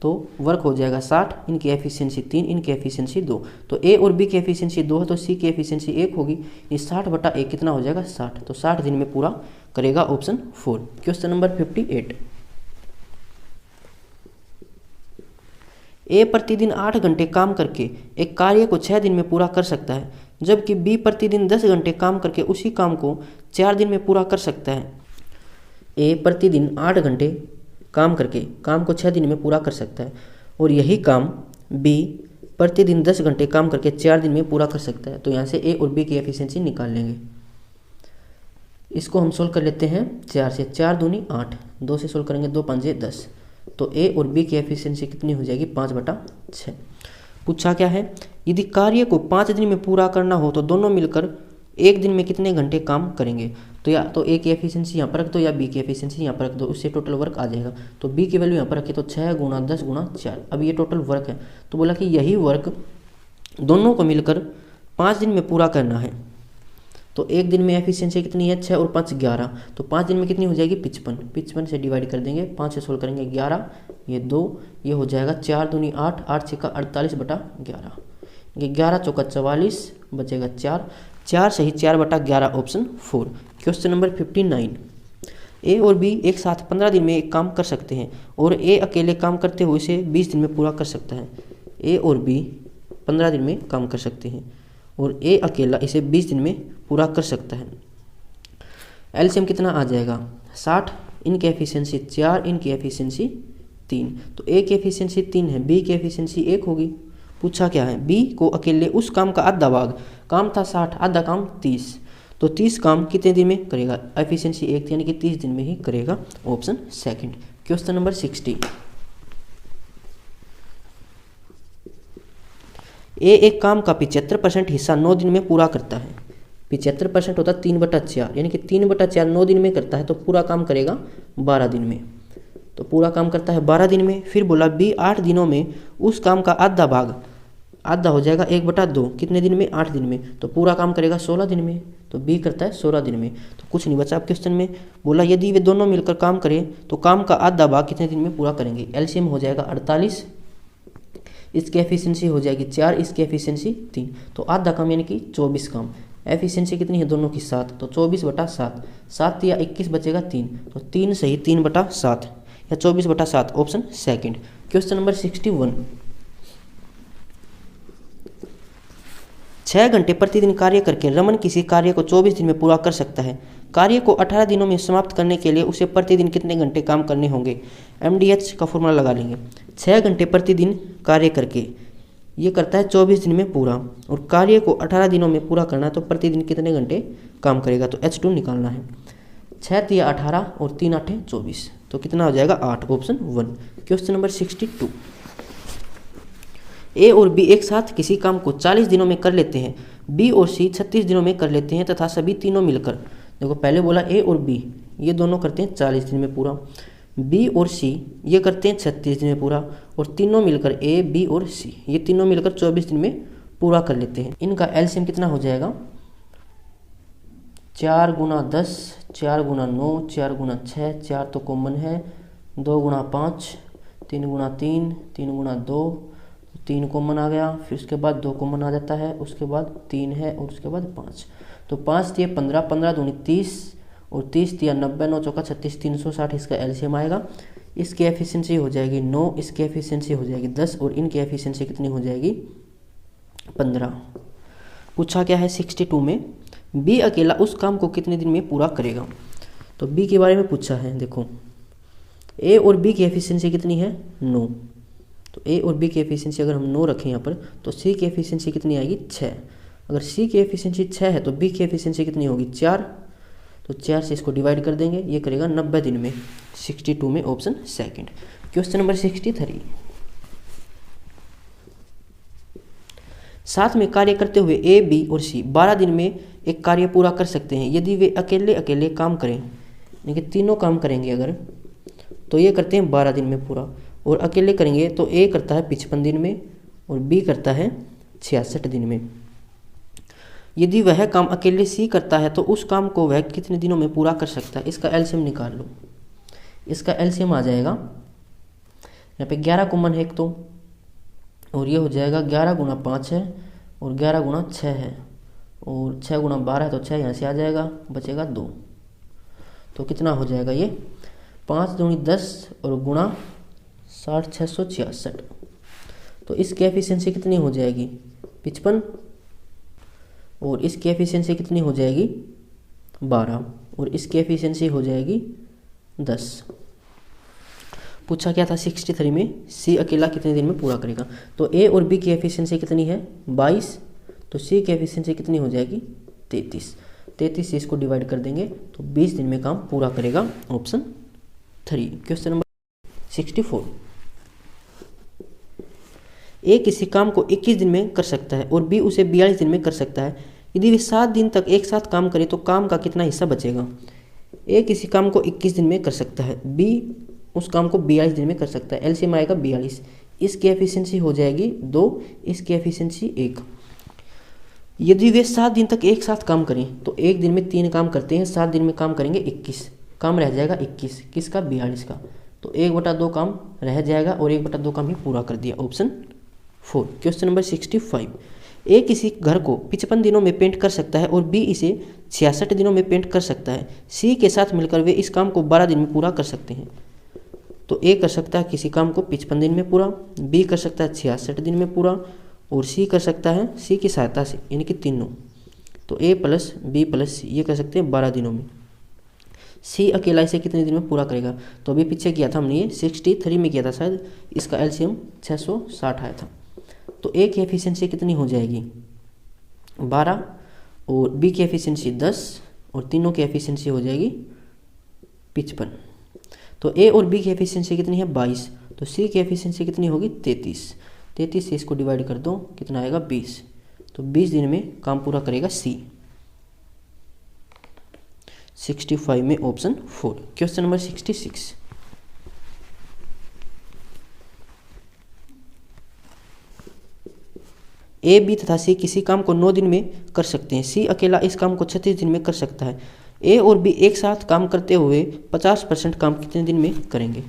तो वर्क हो जाएगा 60, इनकी एफिशिएंसी 3, इनकी एफिशिएंसी 2। तो ए और बी की एफिशिएंसी 2 है, तो सी की एफिशिएंसी 1 होगी। ये 60/1 कितना हो जाएगा 60, तो 60 दिन में पूरा करेगा। ऑप्शन 4। क्वेश्चन नंबर 58, ए प्रतिदिन 8 घंटे काम करके एक कार्य को 6 दिन में पूरा कर सकता है, जबकि बी प्रतिदिन 10 घंटे काम करके उसी काम को 4 दिन में पूरा कर सकता है। ए प्रतिदिन 8 घंटे काम करके काम को 6 दिन में पूरा कर सकता है, और यही काम बी प्रतिदिन 10 घंटे काम करके 4 दिन में पूरा कर सकता है। तो यहाँ से ए और बी की एफिशिएंसी निकाल लेंगे। इसको हम सोल्व कर लेते हैं 4 से, 4 दूनी 8, 2 से सोल्व करेंगे 2 5 10, तो ए और बी की एफिशिएंसी कितनी हो जाएगी 5/6। पूछा क्या है, यदि कार्य को 5 दिन में पूरा करना हो तो दोनों मिलकर 1 दिन में कितने घंटे काम करेंगे। तो या तो ए की एफिशिएंसी यहाँ पर रख दो या बी की एफिशिएंसी यहाँ पर रख दो, उससे टोटल वर्क आ जाएगा। तो बी की वैल्यू यहाँ पर रखी तो 6 × 10 × 4, अब ये टोटल वर्क है। तो बोला कि यही वर्क दोनों को मिलकर 5 दिन में पूरा करना है। तो 1 दिन में एफिशिएंसी कितनी है 6 और 5 11, तो 5 दिन में कितनी हो जाएगी 55 से डिवाइड कर देंगे, 5 से सोल्व करेंगे 11, ये 2, ये हो जाएगा 4 दूनी 8, 8 6 48/11, ये 11 चौका 44, बचेगा 4, 4 सही 4/11। ऑप्शन 4। क्वेश्चन नंबर 59, ए और बी एक साथ 15 दिन में एक काम कर सकते हैं और ए अकेले काम करते हुए इसे 20 दिन में पूरा कर सकता है। ए और बी 15 दिन में काम कर सकते हैं और ए अकेला इसे 20 दिन में पूरा कर सकता है। एलसीएम कितना आ जाएगा 60, इनकी एफिशिएंसी 4, इनकी एफिशिएंसी 3, तो ए की एफिशिएंसी 3 है, बी की एफिशिएंसी 1 होगी। पूछा क्या है, बी को अकेले उस काम का आधा भाग, काम था 60, आधा काम 30, तो 30 काम कितने दिन में करेगा, एफिशिएंसी 1 थी, यानी कि 30 दिन में ही करेगा। Option second. क्वेश्चन नंबर 60, ए एक काम का 75% हिस्सा 9 दिन में पूरा करता है। 75% होता है 3/4, यानी कि 3/4 9 दिन में करता है, तो पूरा काम करेगा 12 दिन में। तो पूरा काम करता है 12 दिन में। फिर बोला बी 8 दिनों में उस काम का आधा भाग आधा हो जाएगा 1/2 कितने दिन में, 8 दिन में, तो पूरा काम करेगा 16 दिन में, तो बी करता है 16 दिन में। तो कुछ नहीं बचा। आप क्वेश्चन में बोला यदि वे दोनों मिलकर काम करें तो काम का आधा भाग कितने दिन में पूरा करेंगे। एलसीएम हो जाएगा 48, इसकी एफिशिएंसी हो जाएगी 4, इसकी एफिशिएंसी 3, तो आधा काम यानी कि 24 काम। एफिशिएंसी कितनी है दोनों की 7, तो 24/7, 7 या 21 बचेगा 3, तो 3 सही 3/7 या 24/7 ऑप्शन सेकंड। क्वेश्चन नंबर 61, 6 घंटे प्रतिदिन कार्य करके रमन किसी कार्य को 24 दिन में पूरा कर सकता है। कार्य को 18 दिनों में समाप्त करने के लिए उसे प्रतिदिन कितने घंटे काम करने होंगे। MDH का फॉर्मूला लगा लेंगे। 6 घंटे प्रतिदिन कार्य करके ये करता है 24 दिन में पूरा, और कार्य को 18 दिनों में पूरा करना है तो प्रतिदिन कितने घंटे काम करेगा, तो H2 निकालना है। 6 तिया 18 और 3 8 24, तो कितना हो जाएगा 8, ऑप्शन 1। क्वेश्चन नंबर 62, ए और बी एक साथ किसी काम को 40 दिनों में कर लेते हैं, बी और सी 36 दिनों में कर लेते हैं तथा सभी तीनों मिलकर, देखो पहले बोला ए और बी ये दोनों करते हैं 40 दिन में पूरा, बी और सी ये करते हैं 36 दिन में पूरा, और तीनों मिलकर ए बी और सी ये तीनों मिलकर 24 दिन में पूरा कर लेते हैं। इनका एलसीएम कितना हो जाएगा, 4 गुना 10, 4 गुना 9, 4 गुना 6, 4 तो कॉमन है, 2 गुना 5, 3 गुना 3, 3 गुना 2, 3 कॉमन आ गया, फिर उसके बाद 2 कॉमन आ जाता है, उसके बाद 3 है और उसके बाद 5, तो 5 तिया 15, 15 दूनी 30 और 30 तिया 90, 9 चौका 36, 360 इसका एलसीएम आएगा। इसकी एफिशिएंसी हो जाएगी 9, इसकी एफिशिएंसी हो जाएगी 10 और इनकी एफिशिएंसी कितनी हो जाएगी 15। पूछा क्या है 62 में, बी अकेला उस काम को कितने दिन में पूरा करेगा। तो बी के बारे में पूछा है, देखो ए और बी की एफिशिएंसी कितनी है 9, तो ए और बी की एफिशिएंसी अगर हम 9 रखें यहाँ पर तो सी की एफिशिएंसी कितनी आएगी 6। अगर सी की एफिशिएंसी 6 है तो बी की एफिशिएंसी कितनी होगी 4, तो 4 से इसको डिवाइड कर देंगे, ये करेगा 90 दिन में। 62 में ऑप्शन सेकंड। क्वेश्चन नंबर 63, साथ में कार्य करते हुए ए बी और सी 12 दिन में एक कार्य पूरा कर सकते हैं यदि वे अकेले अकेले काम करें, यानी कि तीनों काम करेंगे अगर तो ये करते हैं 12 दिन में पूरा, और अकेले करेंगे तो ए करता है 55 दिन में और बी करता है 66 दिन में। यदि वह काम अकेले सी करता है तो उस काम को वह कितने दिनों में पूरा कर सकता है। इसका एलसीएम निकाल लो, इसका एलसीएम आ जाएगा यहाँ पे 11 कॉमन है एक तो, और ये हो जाएगा 11 गुना 5 है और 11 गुना 6 है और 6 गुना 12 है, तो 6 यहाँ से आ जाएगा, बचेगा 2, तो कितना हो जाएगा ये 5 दूनी 10 और गुणा 60 666, तो इसकी एफिशिएंसी कितनी हो जाएगी 55 और इसकी एफिशिएंसी कितनी हो जाएगी 12 और इसकी एफिशिएंसी हो जाएगी 10। पूछा क्या था 63 में, सी अकेला कितने दिन में पूरा करेगा। तो ए और बी की एफिशिएंसी कितनी है 22, तो सी की एफिशिएंसी कितनी हो जाएगी 33, 33 से इसको डिवाइड कर देंगे तो 20 दिन में काम पूरा करेगा, ऑप्शन 3। क्वेश्चन नंबर 64, ए किसी काम को 21 दिन में कर सकता है और बी उसे 42 दिन में कर सकता है। यदि वे 7 दिन तक एक साथ काम करें तो काम का कितना हिस्सा बचेगा। ए किसी काम को 21 दिन में कर सकता है, बी उस काम को 42 दिन में कर सकता है। एलसीएम आएगा 42, इसकी एफिशिएंसी हो जाएगी 2, इसकी एफिशिएंसी 1। यदि वे 7 दिन तक एक साथ काम करें तो एक दिन में 3 काम करते हैं, 7 दिन में काम करेंगे 21, काम रह जाएगा 21, किसका 42 का, तो 1/2 काम रह जाएगा और 1/2 काम ही पूरा कर दिया, ऑप्शन 4। क्वेश्चन नंबर 65, ए किसी घर को 55 दिनों में पेंट कर सकता है और बी इसे 66 दिनों में पेंट कर सकता है। सी के साथ मिलकर वे इस काम को 12 दिन में पूरा कर सकते हैं। तो ए कर सकता है किसी काम को 55 दिन में पूरा, बी कर सकता है 66 दिन में पूरा और सी कर सकता है सी की सहायता से, यानी कि तीनों, तो ए प्लस बी प्लस सी ये कर सकते हैं 12 दिनों में। सी अकेला इसे कितने दिन में पूरा करेगा। तो अभी पीछे किया था हमने ये 63 में किया था शायद, इसका एलसीएम 660 आया था। तो ए की एफिशिएंसी कितनी हो जाएगी 12 और बी की एफिशिएंसी 10 और तीनों की एफिशिएंसी हो जाएगी 55। तो ए और बी की एफिशिएंसी कितनी है 22, तो सी की एफिशिएंसी कितनी होगी 33, 33 से इसको डिवाइड कर दो, कितना आएगा 20, तो 20 दिन में काम पूरा करेगा सी। 65 में ऑप्शन 4। क्वेश्चन नंबर 66, ए, बी तथा सी किसी काम को 9 दिन में कर सकते हैं। सी अकेला इस काम को 36 दिन में कर सकता है। ए और बी एक साथ काम करते हुए 50% काम कितने दिन में करेंगे?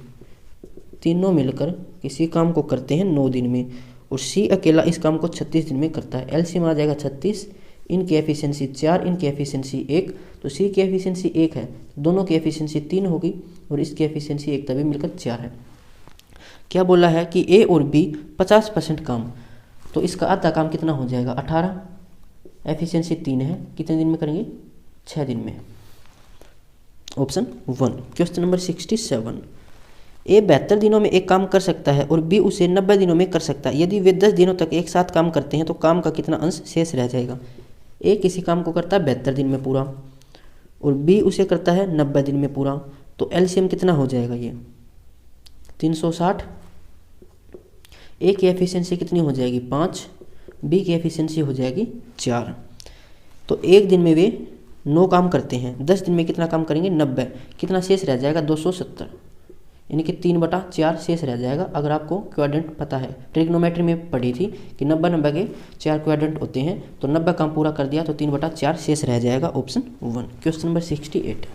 तीनों मिलकर किसी काम को करते हैं 9 दिन में और सी अकेला इस काम को 36 दिन में करता है। एलसीएम आ जाएगा 36, इनकी एफिशिएंसी 4, इनकी एफिशिएंसी 1, तो सी की एफिशिएंसी 1 है, दोनों की एफिशिएंसी 3 होगी और इसकी एफिशिएंसी 1 तभी मिलकर 4 है। क्या बोला है कि ए और बी 50% काम, तो इसका आधा काम कितना हो जाएगा? 18, एफिशिएंसी 3 है, कितने दिन में करेंगे? 6 दिन में। ऑप्शन 1। Question number 67। ए 72 दिनों में एक काम कर सकता है और बी उसे 90 दिनों में कर सकता है। यदि वे 10 दिनों तक एक साथ काम करते हैं तो काम का कितना अंश शेष रह जाएगा? ए किसी काम को करता है 72 दिन में पूरा और बी उसे करता है 90 दिन में पूरा, तो एलसीएम कितना हो जाएगा? ये 360। ए की एफिशिएंसी कितनी हो जाएगी? 5, बी की एफिशिएंसी हो जाएगी 4। तो एक दिन में वे 9 काम करते हैं, 10 दिन में कितना काम करेंगे? 90। कितना शेष रह जाएगा? 270, यानी कि 3/4 शेष रह जाएगा। अगर आपको क्वाड्रेंट पता है, ट्रिग्नोमेट्री में पढ़ी थी कि 90 के 4 क्वाड्रेंट होते हैं, तो 90 काम पूरा कर दिया तो 3/4 शेष रह जाएगा। ऑप्शन 1। Question number 68।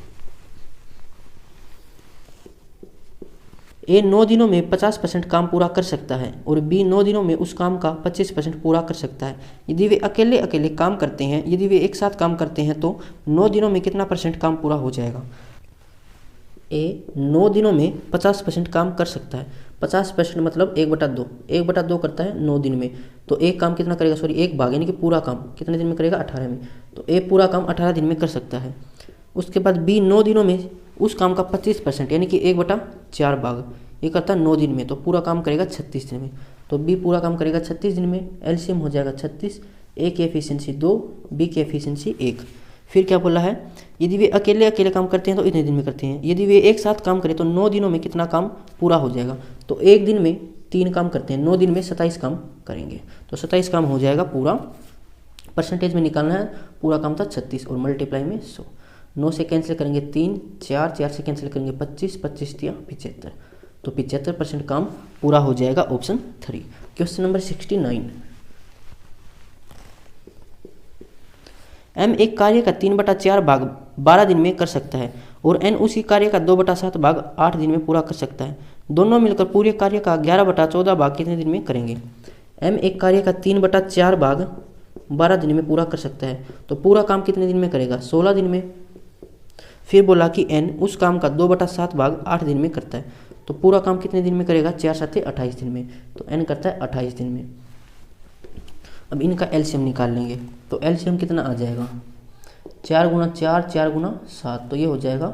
ए 9 दिनों में 50% काम पूरा कर सकता है और बी 9 दिनों में उस काम का 25% पूरा कर सकता है। यदि वे अकेले अकेले काम करते हैं, यदि वे एक साथ काम करते हैं तो 9 दिनों में कितना % काम पूरा हो जाएगा? ए 9 दिनों में 50% काम कर सकता है। 50% मतलब 1/2, 1/2 करता है 9 दिन में, तो एक काम कितना करेगा? सॉरी, एक भाग, यानी कि पूरा काम कितने दिन में करेगा? 18 में। तो ए पूरा काम 18 दिन में कर सकता है। उसके बाद बी 9 दिनों में उस काम का 25%, यानी कि 1/4 भाग ये करता है 9 दिन में, तो पूरा काम करेगा 36 दिन में। तो बी पूरा काम करेगा 36 दिन में। एलसीएम हो जाएगा 36, ए की एफिशिएंसी 2, बी की एफिशिएंसी 1। फिर क्या बोला है? यदि वे अकेले अकेले काम करते हैं तो इतने दिन में करते हैं। यदि वे एक साथ काम करें तो 9 दिनों में कितना काम पूरा हो जाएगा? तो एक दिन में 3 काम करते हैं, 9 दिन में 27 काम करेंगे, तो 27 काम हो जाएगा पूरा। परसेंटेज में निकालना है, पूरा काम था 36 और मल्टीप्लाई में 100। 9 से कैंसिल करेंगे 3, 4 से कैंसिल करेंगे 25, 25 दिया 75, तो 75% काम पूरा हो जाएगा। ऑप्शन 3। Question number 69। एम एक कार्य का 3/4 भाग 12 दिन में कर सकता है और एन उसी कार्य का 2/7 भाग 8 दिन में पूरा कर सकता है। दोनों मिलकर पूरे कार्य का 11/14 भाग कितने दिन में करेंगे? एम एक कार्य का 3/4 भाग 12 दिन में पूरा कर सकता है, तो पूरा काम कितने दिन में करेगा? 16 दिन में। फिर बोला कि एन उस काम का 2/7 भाग 8 दिन में करता है, तो पूरा काम कितने दिन में करेगा? 4 7 28 दिन में, तो एन करता है 28 दिन में। अब इनका एलसीएम निकाल लेंगे, तो एलसीएम कितना आ जाएगा? 4 × 4, 4 × 7, तो ये हो जाएगा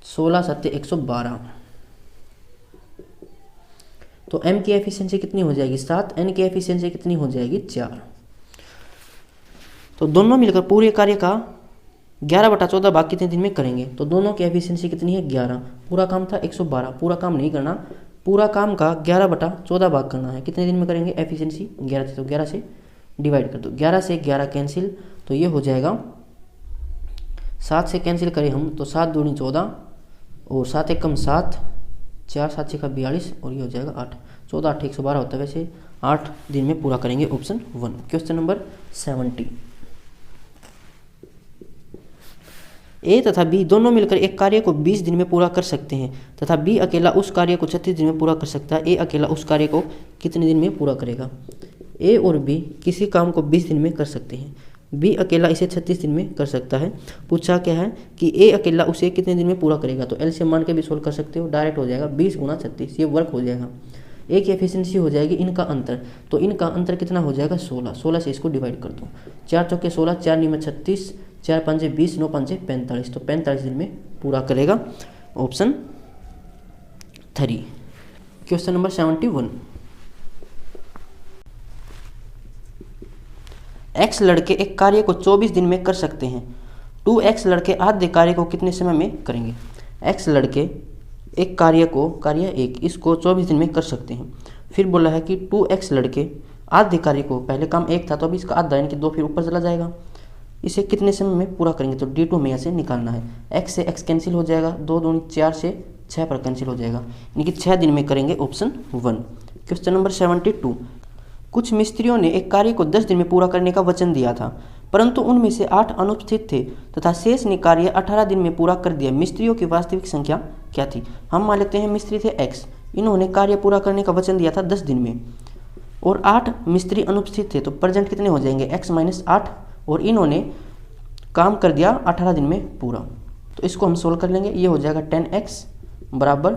16 7 112। तो एम की एफिशिएंसी कितनी हो जाएगी? 7, एन की एफिशिएंसी कितनी हो जाएगी? 4। तो दोनों मिलकर पूरे कार्य का 11/14 भाग कितने दिन में करेंगे? तो दोनों की एफिशिएंसी कितनी है? 11। पूरा काम था 112, पूरा काम नहीं करना, पूरा काम का 11/14 भाग करना है। कितने दिन में करेंगे? एफिशिएंसी 11 थी, तो 11 से डिवाइड कर दो। 11 से 11 कैंसिल, तो ये हो जाएगा 7 से कैंसिल करें हम तो 7 दूनी 14 और 7 एकम 7, 4 7 6 42 और ये हो जाएगा 8। 14 8 112 होता है, वैसे 8 दिन में पूरा करेंगे। ऑप्शन 1। Question number 70। ए तथा बी दोनों मिलकर एक कार्य को 20 दिन में पूरा कर सकते हैं तथा बी अकेला उस कार्य को 36 दिन में पूरा कर सकता है। ए अकेला उस कार्य को कितने दिन में पूरा करेगा? ए और बी किसी काम को 20 दिन में कर सकते हैं, बी अकेला इसे 36 दिन में कर सकता है। पूछा क्या है कि ए अकेला उसे कितने दिन में पूरा करेगा? तो एलसीएम मान के भी सोल्व कर सकते हो, डायरेक्ट हो जाएगा 20 × 36, ये वर्क हो जाएगा। ए की एफिशिएंसी हो जाएगी इनका अंतर, तो इनका अंतर कितना हो जाएगा? 16। 16 से इसको डिवाइड कर दो, 4 चौके 16, 4 9 36, 4 5 20, 9 5 45, तो 45 दिन में पूरा करेगा। ऑप्शन 3। Question number 71। एक्स लड़के एक कार्य को 24 दिन में कर सकते हैं, 2x लड़के आधे कार्य को कितने समय में करेंगे? एक्स लड़के एक कार्य इसको 24 दिन में कर सकते हैं। फिर बोला है कि 2x लड़के आधे कार्य को, पहले काम 1 था तो अभी इसका आधा यानी कि 2 फिर ऊपर चला जाएगा, इसे कितने समय में पूरा करेंगे? तो D2 हमें यहाँ से निकालना है। x से x कैंसिल हो जाएगा, 2 दूनी 4 से 6 पर कैंसिल हो जाएगा, यानी कि 6 दिन में करेंगे। ऑप्शन 1। Question number 72। कुछ मिस्त्रियों ने एक कार्य को 10 दिन में पूरा करने का वचन दिया था, परंतु उनमें से 8 अनुपस्थित थे तथा शेष ने कार्य 18 दिन में पूरा कर दिया। मिस्त्रियों की वास्तविक संख्या क्या थी? हम मान लेते हैं मिस्त्री थे x, इन्होंने कार्य पूरा करने का वचन दिया था 10 दिन में और 8 मिस्त्री अनुपस्थित थे, तो प्रेजेंट कितने हो जाएंगे? x - 8 और इन्होंने काम कर दिया 18 दिन में पूरा। तो इसको हम सोल्व कर लेंगे। ये हो जाएगा 10x बराबर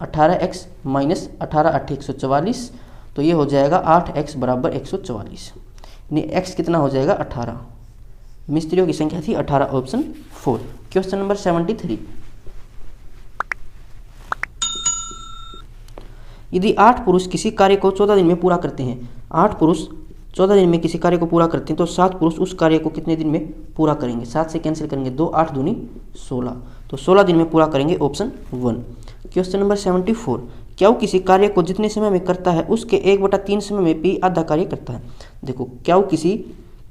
18x माइनस 18 8 144, तो ये हो जाएगा 8x बराबर 144। यानी x कितना हो जाएगा? 18। मिस्त्रियों की संख्या थी 18, ऑप्शन 4। Question number 73। यदि 8 पुरुष किसी कार्य को 14 दिन में पूरा करते हैं, 8 पुरुष 14 दिन में किसी कार्य को पूरा करते हैं, तो 7 पुरुष उस कार्य को कितने दिन में पूरा करेंगे? 7 से कैंसिल करेंगे 2, 8 दूनी 16, तो 16 दिन में पूरा करेंगे, ऑप्शन 1। Question number 74। क्या वो किसी कार्य को जितने समय में करता है उसके 1/3 समय में पी आधा कार्य करता है? देखो, क्या वो किसी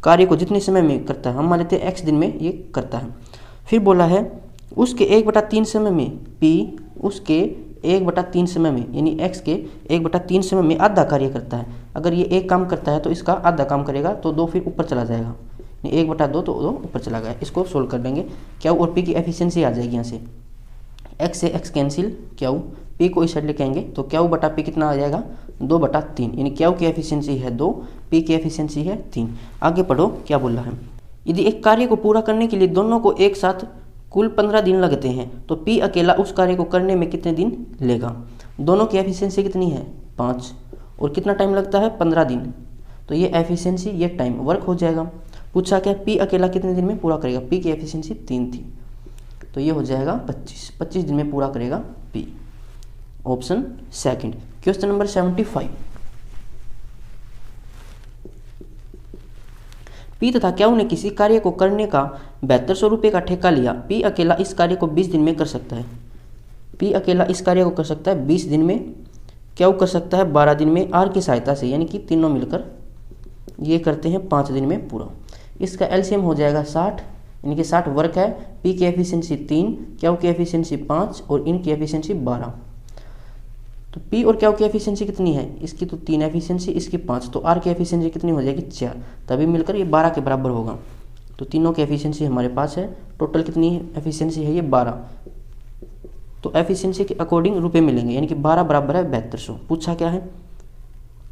कार्य को जितने समय में करता है, हम मान लेते हैं x दिन में ये करता है। फिर बोला है उसके 1/3 समय में पी उसके 1/3 समय में, यानी x के 1/3 समय में आधा कार्य करता है। अगर ये एक काम करता है तो इसका आधा काम करेगा, तो 2 फिर ऊपर चला जाएगा, 1/2 तो 2 ऊपर चला गया। इसको सोल्व कर लेंगे। क्या और पी की एफिशिएंसी आ जाएगी यहाँ से, x से x कैंसिल, क्या पी को इस साइड लेके आएंगे तो क्या बटा पी कितना आ जाएगा? 2/3, यानी क्या की एफिशिएंसी है 2, पी की एफिशिएंसी है 3। आगे पढ़ो क्या बोल रहा है। यदि एक कार्य को पूरा करने के लिए दोनों को एक साथ कुल 15 दिन लगते हैं, तो पी अकेला उस कार्य को करने में कितने दिन लेगा? दोनों की एफिशिएंसी कितनी है? 5, और कितना टाइम लगता है? 15 दिन। तो ये एफिशिएंसी, ये टाइम वर्क हो जाएगा। पूछा क्या पी अकेला कितने दिन में पूरा करेगा? पी की एफिशिएंसी 3 थी, तो ये हो जाएगा 25 दिन में पूरा करेगा P, option 2। Question number 75। P तथा क्या ने किसी कार्य को करने का 7200 रुपये का ठेका लिया। पी अकेला इस कार्य को 20 दिन में कर सकता है। पी अकेला इस कार्य को कर सकता है 20 दिन में, क्या कर सकता है 12 दिन में, आर की सहायता से, यानी कि तीनों मिलकर ये करते हैं 5 दिन में पूरा। इसका एलसीएम हो जाएगा 60, यानी कि 60 वर्क है। पी की एफिशिएंसी 3, क्या की एफिशिएंसी 5 और इनकी एफिशिएंसी 12। तो पी और क्या की एफिशिएंसी कितनी है? इसकी तो 3 एफिशिएंसी, इसकी 5, तो आर की एफिशिएंसी कितनी हो जाएगी? 4, तभी मिलकर ये 12 के बराबर होगा। तो तीनों की एफिशिएंसी हमारे पास है। टोटल कितनी एफिशिएंसी है? ये 12। तो एफिशिएंसी के अकॉर्डिंग रुपए मिलेंगे, यानी कि 12 बराबर है 7200। पूछा क्या है?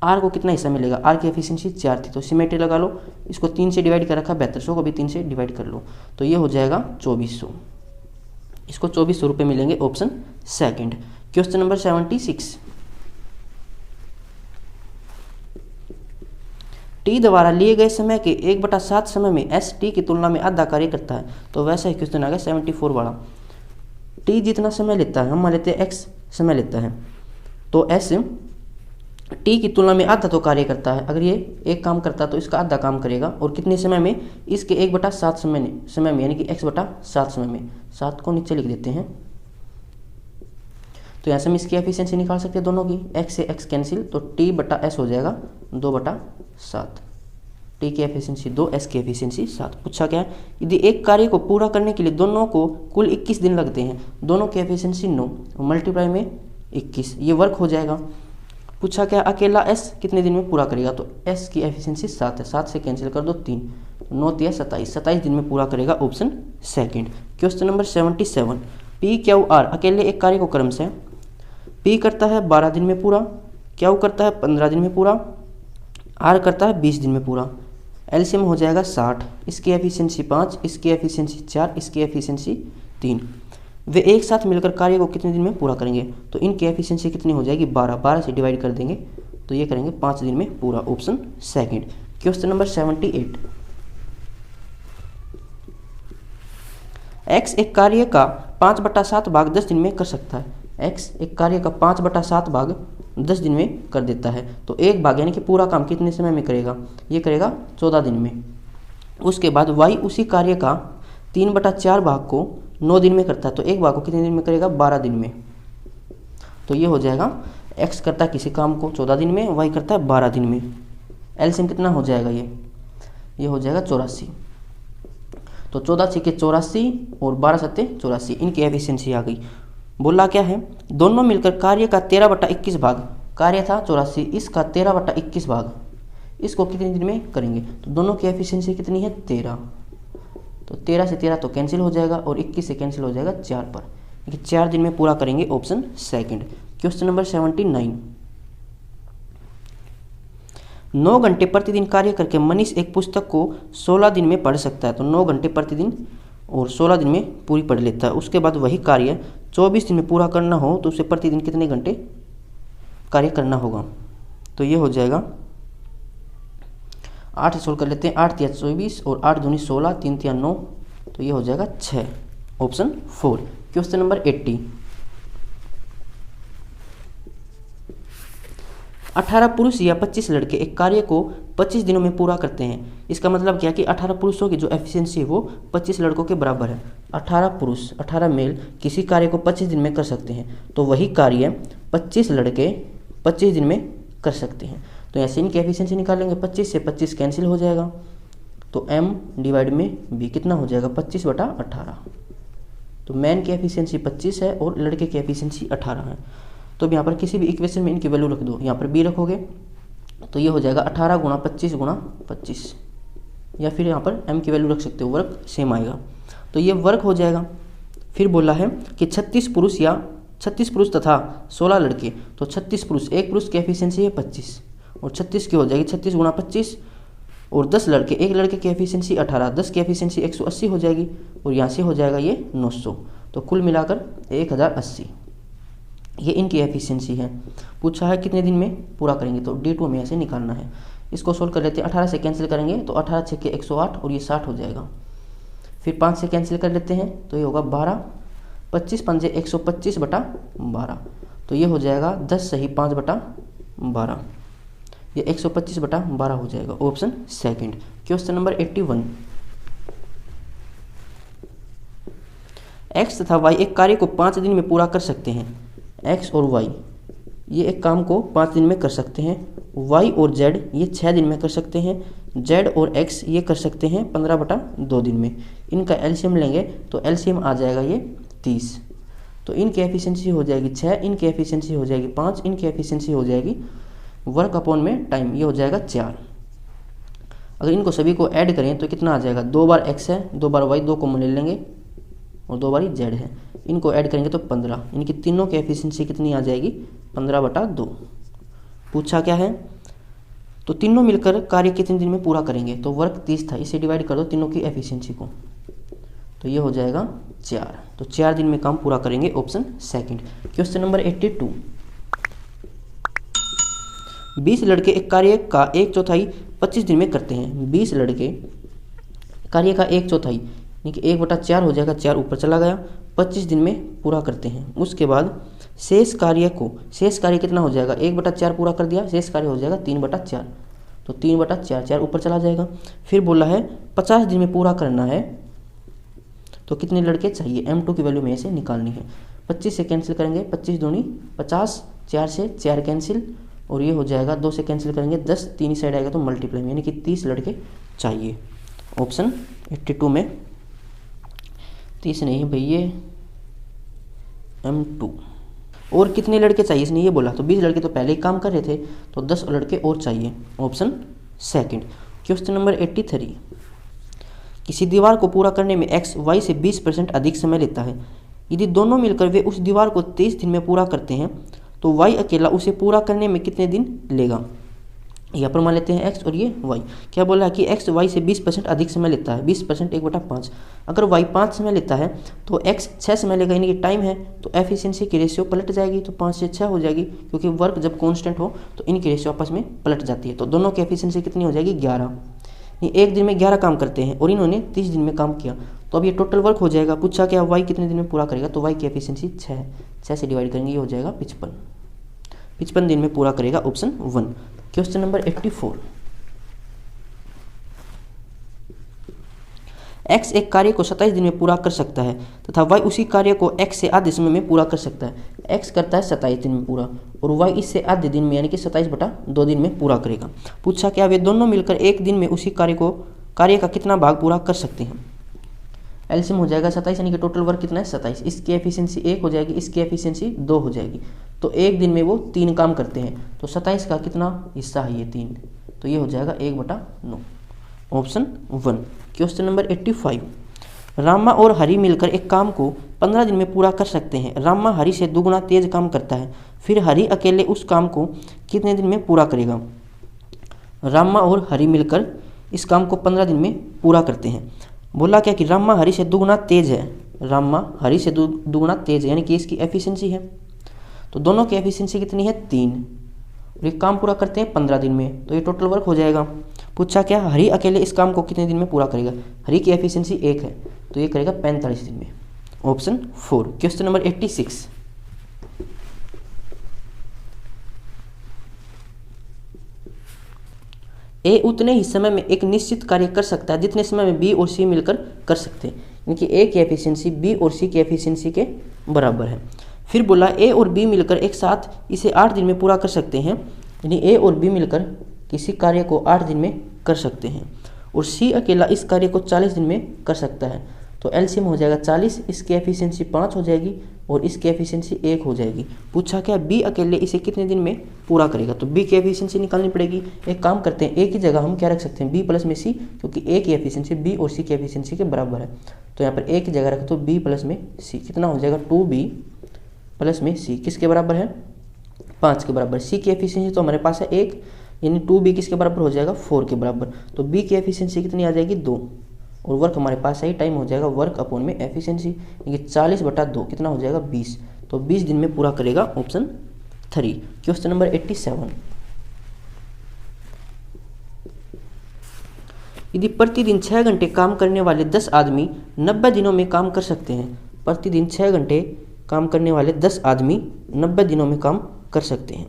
आर को कितना हिस्सा मिलेगा? आर की एफिशिएंसी 4 थी, तो सिमेट्री लगा लो। इसको 3 से डिवाइड कर रखा, 7200 को भी 3 से डिवाइड कर लो, तो ये हो जाएगा 2400। इसको 2400 रुपये मिलेंगे, ऑप्शन 2। Question number 76। टी द्वारा लिए गए समय के 1/7 समय में एस टी की तुलना में आधा कार्य करता है। तो वैसा ही क्वेश्चन आ गया 74 वाला। टी जितना समय लेता है, हम मान लेते हैं एक्स समय लेता है, तो एस टी की तुलना में आधा तो कार्य करता है। अगर ये एक काम करता है तो इसका आधा काम करेगा, और कितने समय में? इसके 1/7 समय में, यानी कि x/7 समय में। 7 को नीचे लिख देते हैं, तो यहाँ से हम इसकी एफिशिएंसी निकाल सकते हैं दोनों की। x से x कैंसिल, तो t/s हो जाएगा 2/7। टी की एफिशिएंसी 2, एस की एफिशिएंसी 7। पूछा क्या है? यदि एक कार्य को पूरा करने के लिए दोनों को कुल 21 दिन लगते हैं, दोनों की एफिशिएंसी 9 मल्टीप्लाई में 21, ये वर्क हो जाएगा। पूछा क्या? अकेला एस कितने दिन में पूरा करेगा? तो एस की एफिशिएंसी 7 है, 7 से कैंसिल कर दो 3, 9 × 27, 27 दिन में पूरा करेगा, option 2। Question number 77। P Q R अकेले एक कार्य को क्रम से पी करता है 12 दिन में पूरा, क्यू करता है 15 दिन में पूरा, आर करता है 20 दिन में पूरा। एलसीएम हो जाएगा 60, इसकी एफिशिएंसी 5, इसकी एफिशिएंसी 4, इसकी एफिशिएंसी 3। वे एक साथ मिलकर कार्य को कितने दिन में पूरा करेंगे? तो इनकी एफिशिएंसी कितनी हो जाएगी? 12, 12 से डिवाइड कर देंगे तो ये करेंगे 5 दिन में पूरा, ऑप्शन 2। Question number 78। एक्स एक कार्य का 5/7 भाग 10 दिन में कर सकता है। एक्स एक कार्य का 5/7 भाग 10 दिन में कर देता है, तो एक भाग यानी कि पूरा काम कितने समय में करेगा? ये करेगा 14 दिन में। उसके बाद वाई उसी कार्य का 3/4 भाग को 9 दिन में करता है, तो एक भाग को कितने दिन में करेगा? 12 दिन में। तो ये हो जाएगा एक्स करता है किसी काम को 14 दिन में, वाई करता है 12 दिन में। एलसीएम कितना हो जाएगा? ये हो जाएगा 84। तो 14 × 84 और 12 × 84, इनकी एफिशिएंसी आ गई। बोला क्या है? दोनों मिलकर कार्य का 13/21 भाग, कार्य था 84, इसका 13/21 भाग इसको कितने दिन में करेंगे, तो दोनों की एफिशिएंसी कितनी है 13, तो 13 से 13 तो कैंसिल हो जाएगा और 21 से कैंसिल हो जाएगा 4 पर, देखिए 4 दिन में पूरा करेंगे, ऑप्शन सेकंड। क्वेश्चन नंबर 79, 9 घंटे प्रतिदिन कार्य करके मनीष एक पुस्तक को 16 दिन में पढ़ सकता है, तो 9 घंटे प्रतिदिन और 16 दिन में पूरी पढ़ लेता है। उसके बाद वही कार्य 24 दिन में पूरा करना हो तो उसे प्रतिदिन कितने घंटे कार्य करना होगा, तो ये हो जाएगा 8 से सोल्व कर लेते हैं, 8 तिया 24 और 8 दूनी 16, 3 तिया 9, तो ये हो जाएगा 6, ऑप्शन 4। क्वेश्चन नंबर 80, 18 पुरुष या 25 लड़के एक कार्य को 25 दिनों में पूरा करते हैं। इसका मतलब क्या कि 18 पुरुषों की जो एफिशिएंसी है वो 25 लड़कों के बराबर है। 18 पुरुष 18 मेल किसी कार्य को 25 दिन में कर सकते हैं, तो वही कार्य 25 लड़के 25 दिन में कर सकते हैं। तो ऐसे इनकी एफिशिएंसी निकालेंगे, 25 से 25 कैंसिल हो जाएगा, तो m डिवाइड में b कितना हो जाएगा 25/18। तो मैन की एफिशिएंसी 25 है और लड़के की एफिशिएंसी 18 है। तो अब यहाँ पर किसी भी इक्वेशन में इनकी वैल्यू रख दो, यहाँ पर b रखोगे तो ये हो जाएगा 18 गुणा 25 गुणा 25, या फिर यहाँ पर m की वैल्यू रख सकते हो, वर्क सेम आएगा, तो ये वर्क हो जाएगा। फिर बोला है कि 36 पुरुष तथा 16 लड़के, तो 36 पुरुष, एक पुरुष की एफिशिएंसी है 25 और 36 की हो जाएगी 36 गुणा 25, और 10 लड़के, एक लड़के की एफिशिएंसी 18, 10 की एफिशिएंसी 180 हो जाएगी और यहाँ से हो जाएगा ये 900, तो कुल मिलाकर 1080, ये इनकी एफिशिएंसी है। पूछा है कितने दिन में पूरा करेंगे, तो D2 में ऐसे निकालना है। इसको सोल्व कर लेते हैं, 18 से कैंसिल करेंगे तो 18 6 के 108 और ये 60 हो जाएगा। फिर 5 से कैंसिल कर लेते हैं तो ये होगा 12, 25 पंजे 125/12, तो ये हो जाएगा 10 सही 5/12, ये 125/12 हो जाएगा, option second. Question number 81, x तथा y एक कार्य को 5 दिन में पूरा कर सकते हैं। x और y ये एक काम को 5 दिन में कर सकते हैं, y और z ये 6 दिन में कर सकते हैं, z और x ये कर सकते हैं 15/2 दिन में। इनका एलसीएम लेंगे तो एलसीएम आ जाएगा ये 30, तो इनकी एफिशिएंसी हो जाएगी 6, इनकी एफिशिएंसी हो जाएगी 5, इनकी एफिशिएंसी हो जाएगी वर्क अपॉन में टाइम, ये हो जाएगा 4। अगर इनको सभी को ऐड करें तो कितना आ जाएगा, 2 बार x है, 2 बार y, 2 कॉमन ले लेंगे और 2 बार z है, इनको ऐड करेंगे तो 15, इनकी तीनों की एफिशिएंसी कितनी आ जाएगी 15/2। पूछा क्या है, तो तीनों मिलकर कार्य कितने दिन में पूरा करेंगे, तो वर्क 30 था, इसे डिवाइड कर दो तीनों की एफिशिएंसी को, तो ये हो जाएगा 4, तो 4 दिन में काम पूरा करेंगे, ऑप्शन सेकंड। क्वेश्चन नंबर 82, 20 लड़के एक कार्य का 1/4 25 दिन में करते हैं। 20 लड़के कार्य का 1/4 यानी कि 1/4 हो जाएगा, 4 ऊपर चला गया, 25 दिन में पूरा करते हैं। उसके बाद शेष कार्य कितना हो जाएगा, 1/4 पूरा कर दिया, शेष कार्य हो जाएगा 3/4, तो 3/4, 4 ऊपर चला जाएगा। फिर बोला है 50 दिन में पूरा करना है, तो कितने लड़के चाहिए, m2 की वैल्यू में से निकालनी है। 25 से कैंसिल करेंगे, 25 दूनी 50, 4 से 4 कैंसिल और ये हो जाएगा 2 से कैंसिल करेंगे 10, 3 साइड आएगा तो मल्टीप्लाई में, यानी कि 30 लड़के चाहिए, ऑप्शन 82 में 30 नहीं है भाई, ये m2। और कितने लड़के चाहिए इसने ये बोला, तो 20 लड़के तो पहले ही काम कर रहे थे, तो 10 लड़के और चाहिए, ऑप्शन सेकंड। क्वेश्चन नंबर 83, किसी दीवार को पूरा करने में x y से 20% अधिक समय लेता है। यदि दोनों मिलकर वे उस दीवार को 23 दिन में पूरा करते हैं तो y अकेला उसे पूरा करने में कितने दिन लेगा। यहाँ पर मान लेते हैं x और ये y। क्या बोला है कि x y से 20% अधिक समय लेता है, 20% 1/5। अगर y 5 समय लेता है तो x 6 समय लेगा, यानी कि टाइम है, तो एफिशिएंसी की रेशियो पलट जाएगी, तो 5 से 6 हो जाएगी, क्योंकि वर्क जब कांस्टेंट हो तो इनकी रेशियो आपस में पलट जाती है। तो दोनों की एफिशिएंसी कितनी हो जाएगी 11। ये एक दिन में 11 काम करते हैं और इन्होंने 30 दिन में काम किया, तो अब ये टोटल वर्क हो जाएगा। पूछा क्या y कितने दिन में पूरा करेगा, तो y की एफिशिएंसी 6 से डिवाइड करेंगे, ये हो जाएगा 55 दिन में पूरा करेगा, ऑप्शन 1। क्वेश्चन नंबर 84, x एक कार्य को 27 दिन में पूरा कर सकता है तथा y उसी कार्य को x से आधे समय में पूरा कर सकता है। x करता है 27 दिन में पूरा और y इससे आधे दिन में यानी कि 27/2 दिन में पूरा करेगा। पूछा क्या वे दोनों मिलकर एक दिन में उसी कार्य का कितना भाग पूरा कर सकते हैं। एलसीएम हो जाएगा 27, यानी कि टोटल वर्क कितना है 27, इसकी एफिशिएंसी 1 हो जाएगी, इसकी एफिशिएंसी 2 हो जाएगी, तो एक दिन में वो 3 काम करते हैं, तो 27 का कितना हिस्सा है ये 3, तो ये हो जाएगा 1/9, ऑप्शन 1। क्वेश्चन नंबर 85, रामा और हरी मिलकर एक काम को 15 दिन में पूरा कर सकते हैं। रामा हरी से दुगना तेज काम करता है, फिर हरी अकेले उस काम को कितने दिन में पूरा करेगा। रामा और हरी मिलकर इस काम को 15 दिन में पूरा करते हैं। बोला क्या कि रामा हरी से दुगना तेज है, रामा हरी से दुगना तेज है, यानी कि इसकी एफिशिएंसी है। तो दोनों की एफिशिएंसी कितनी है, 3, और ये काम पूरा करते हैं 15 दिन में, तो ये टोटल वर्क हो जाएगा। पूछा क्या, हरी अकेले इस काम को कितने दिन में पूरा करेगा। हरी की एफिशिएंसी 1 है, तो ये करेगा 45 दिन में, ऑप्शन 4। क्वेश्चन नंबर 86, ए उतने ही समय में एक निश्चित कार्य कर सकता है जितने समय में बी और सी मिलकर कर सकते हैं, यानी कि ए की एफिशिएंसी बी और सी की एफिशिएंसी के बराबर है। फिर बोला ए और बी मिलकर एक साथ इसे 8 दिन में पूरा कर सकते हैं, यानी ए और बी मिलकर किसी कार्य को 8 दिन में कर सकते हैं, और सी अकेला इस कार्य को 40 दिन में कर सकता है। तो एलसीएम हो जाएगा 40, इसकी एफिशिएंसी 5 हो जाएगी और इसकी एफिशिएंसी 1 हो जाएगी। पूछा क्या, बी अकेले इसे कितने दिन में पूरा करेगा, तो बी की एफिशिएंसी निकालनी पड़ेगी। एक काम करते हैं, ए की जगह हम क्या रख सकते हैं, बी प्लस में सी, क्योंकि ए की एफिशिएंसी बी और सी की एफिशिएंसी के बराबर है। तो यहाँ पर ए की जगह रख दो बी प्लस में सी, कितना हो जाएगा 2b प्लस में सी, किसके बराबर है, 5 के बराबर। सी की एफिशिएंसी तो हमारे पास है 1, यानी 2b किसके बराबर हो जाएगा, 4 के बराबर। तो बी की एफिशिएंसी कितनी आ जाएगी, 2, और वर्क हमारे पास है, टाइम हो जाएगा वर्क अपॉन में एफिशिएंसी, यानी 40/2 कितना हो जाएगा 20, तो 20 दिन में पूरा करेगा, ऑप्शन 3। क्वेश्चन नंबर 87, यदि प्रतिदिन 6 घंटे काम करने वाले 10 आदमी 90 दिनों में काम कर सकते हैं। प्रतिदिन 6 घंटे काम करने वाले 10 आदमी 90 दिनों में काम कर सकते हैं,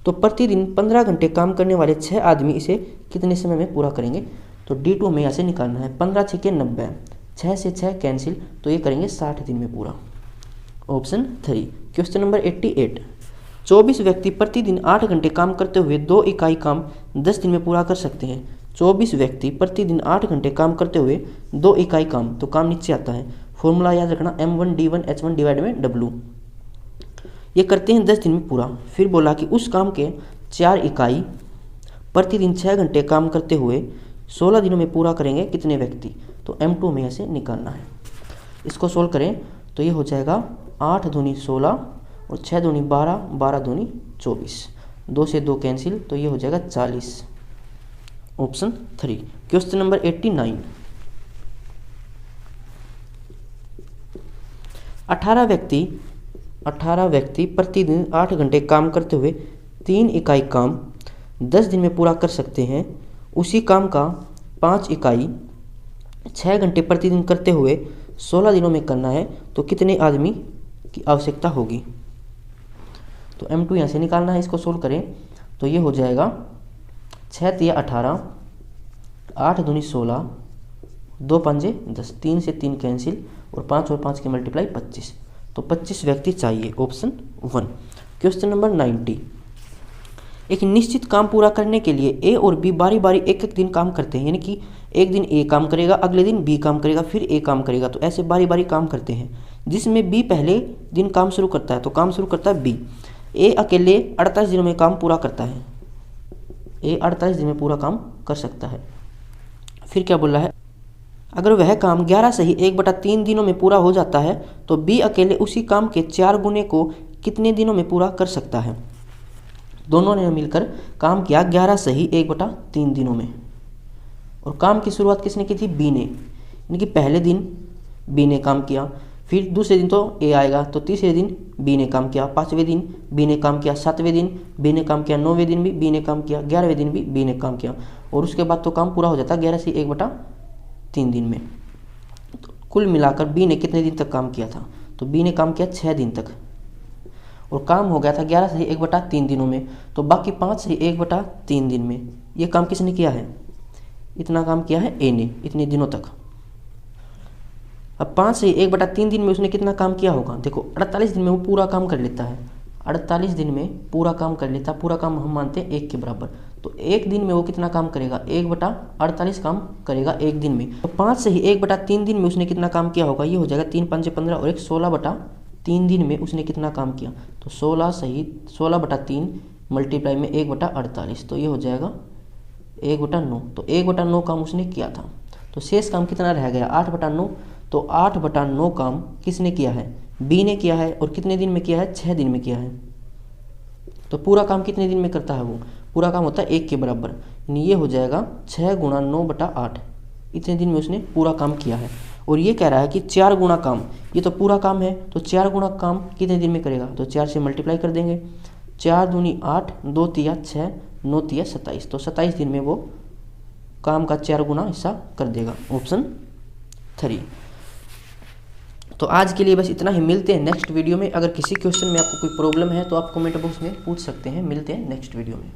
तो प्रतिदिन 15 घंटे काम करने वाले 6 आदमी इसे कितने समय में पूरा करेंगे। तो D2 हमें यहाँ से निकालना है, 15 6 90, 6 से 6 कैंसिल, तो ये करेंगे 60 दिन में पूरा, ऑप्शन 3। क्वेश्चन नंबर 88, 24 व्यक्ति प्रतिदिन 8 घंटे काम करते हुए 2 इकाई काम 10 दिन में पूरा कर सकते हैं। 24 व्यक्ति प्रतिदिन 8 घंटे काम करते हुए 2 इकाई काम, तो काम नीचे आता है, फॉर्मूला याद रखना M1D1H1 डिवाइड में W, ये करते हैं 10 दिन में पूरा। फिर बोला कि उस काम के 4 इकाई प्रतिदिन 6 घंटे काम करते हुए 16 दिनों में पूरा करेंगे कितने व्यक्ति, तो M2 में ऐसे निकालना है। इसको सोल्व करें तो ये हो जाएगा 8 दूनी 16 और 6 दूनी 12, 12 दूनी 24, 2 से 2 कैंसिल, तो ये हो जाएगा 40, ऑप्शन 3। क्वेश्चन नंबर 89, 18 व्यक्ति प्रतिदिन 8 घंटे काम करते हुए 3 इकाई काम 10 दिन में पूरा कर सकते हैं। उसी काम का 5 इकाई 6 घंटे प्रतिदिन करते हुए 16 दिनों में करना है, तो कितने आदमी की आवश्यकता होगी। तो M2 यहाँ से निकालना है, इसको सोल्व करें तो ये हो जाएगा 6 तिया 18, 8 दूनी 16, 2 पंजे 10, 3 से 3 कैंसिल, और 5 और 5 की मल्टीप्लाई 25, तो 25 व्यक्ति चाहिए, ऑप्शन 1। क्वेश्चन नंबर 90, एक निश्चित काम पूरा करने के लिए ए और बी बारी बारी एक दिन काम करते हैं, यानी कि एक दिन ए काम करेगा, अगले दिन बी काम करेगा, फिर ए काम करेगा, तो ऐसे बारी बारी काम करते हैं। जिसमें बी पहले दिन काम शुरू करता है, तो काम शुरू करता है बी। ए अकेले 48 दिनों में काम पूरा करता है, ए 48 दिन में पूरा काम कर सकता है। फिर क्या बोल रहा है, अगर वह काम 11 से ही 1/3 दिनों में पूरा हो जाता है, तो बी अकेले उसी काम के 4 गुने को कितने दिनों में पूरा कर सकता है। दोनों ने मिलकर काम किया 11 से ही 1/3 दिनों में, और काम की शुरुआत किसने की थी, बी ने, यानी कि पहले दिन बी ने काम किया, फिर दूसरे दिन तो ए आएगा, तो तीसरे दिन बी ने काम किया, 5वें दिन बी ने काम किया, 7वें दिन बी ने काम किया, 9वें दिन भी बी ने काम किया, 11वें दिन भी बी ने काम किया, और उसके बाद तो काम पूरा हो जाता है 11 से 1/3 दिन में। तो कुल मिलाकर बी ने कितने दिन तक काम किया था, तो बी ने काम किया 6 दिन तक, और काम हो गया था 11 से 1/3 दिनों में, तो बाकी 5 से 1/3 दिन में ये काम किसने किया है, इतना काम किया है ए ने, इतने दिनों तक। अब 5 से 1/3 दिन में उसने कितना काम किया होगा, देखो 48 दिन में वो पूरा काम कर लेता है, 48 दिन में पूरा काम कर लेता, पूरा काम हम मानते हैं 1 के बराबर, तो 1 दिन में वो कितना काम करेगा, 1/48 काम करेगा 1 दिन में। तो 5 से ही 1/3 दिन में उसने कितना काम किया होगा, ये हो जाएगा 3 5 15 और 16/3 दिन में उसने कितना काम किया, तो 16 सही 16/3 मल्टीप्लाई में 1/48, तो ये हो जाएगा 1/9, तो 1/9 काम उसने किया था। तो शेष काम कितना रह गया 8/9, तो 8/9 काम किसने किया है, बी ने किया है, और कितने दिन में किया है, 6 दिन में किया है। तो पूरा काम कितने दिन में करता है वो, पूरा काम होता है 1 के बराबर, यानी ये हो जाएगा 6 × 9/8, इतने दिन में उसने पूरा काम किया है। और ये कह रहा है कि 4 गुना काम, ये तो पूरा काम है, तो 4 गुना काम कितने दिन में करेगा, तो 4 से मल्टीप्लाई कर देंगे, 4 दूनी 8, 2 तिया 6, 9 तिया 27, तो 27 दिन में वो काम का 4 गुना हिस्सा कर देगा, ऑप्शन 3। तो आज के लिए बस इतना ही, मिलते हैं नेक्स्ट वीडियो में। अगर किसी क्वेश्चन में आपको कोई प्रॉब्लम है तो आप कमेंट बॉक्स में पूछ सकते हैं। मिलते हैं नेक्स्ट वीडियो में।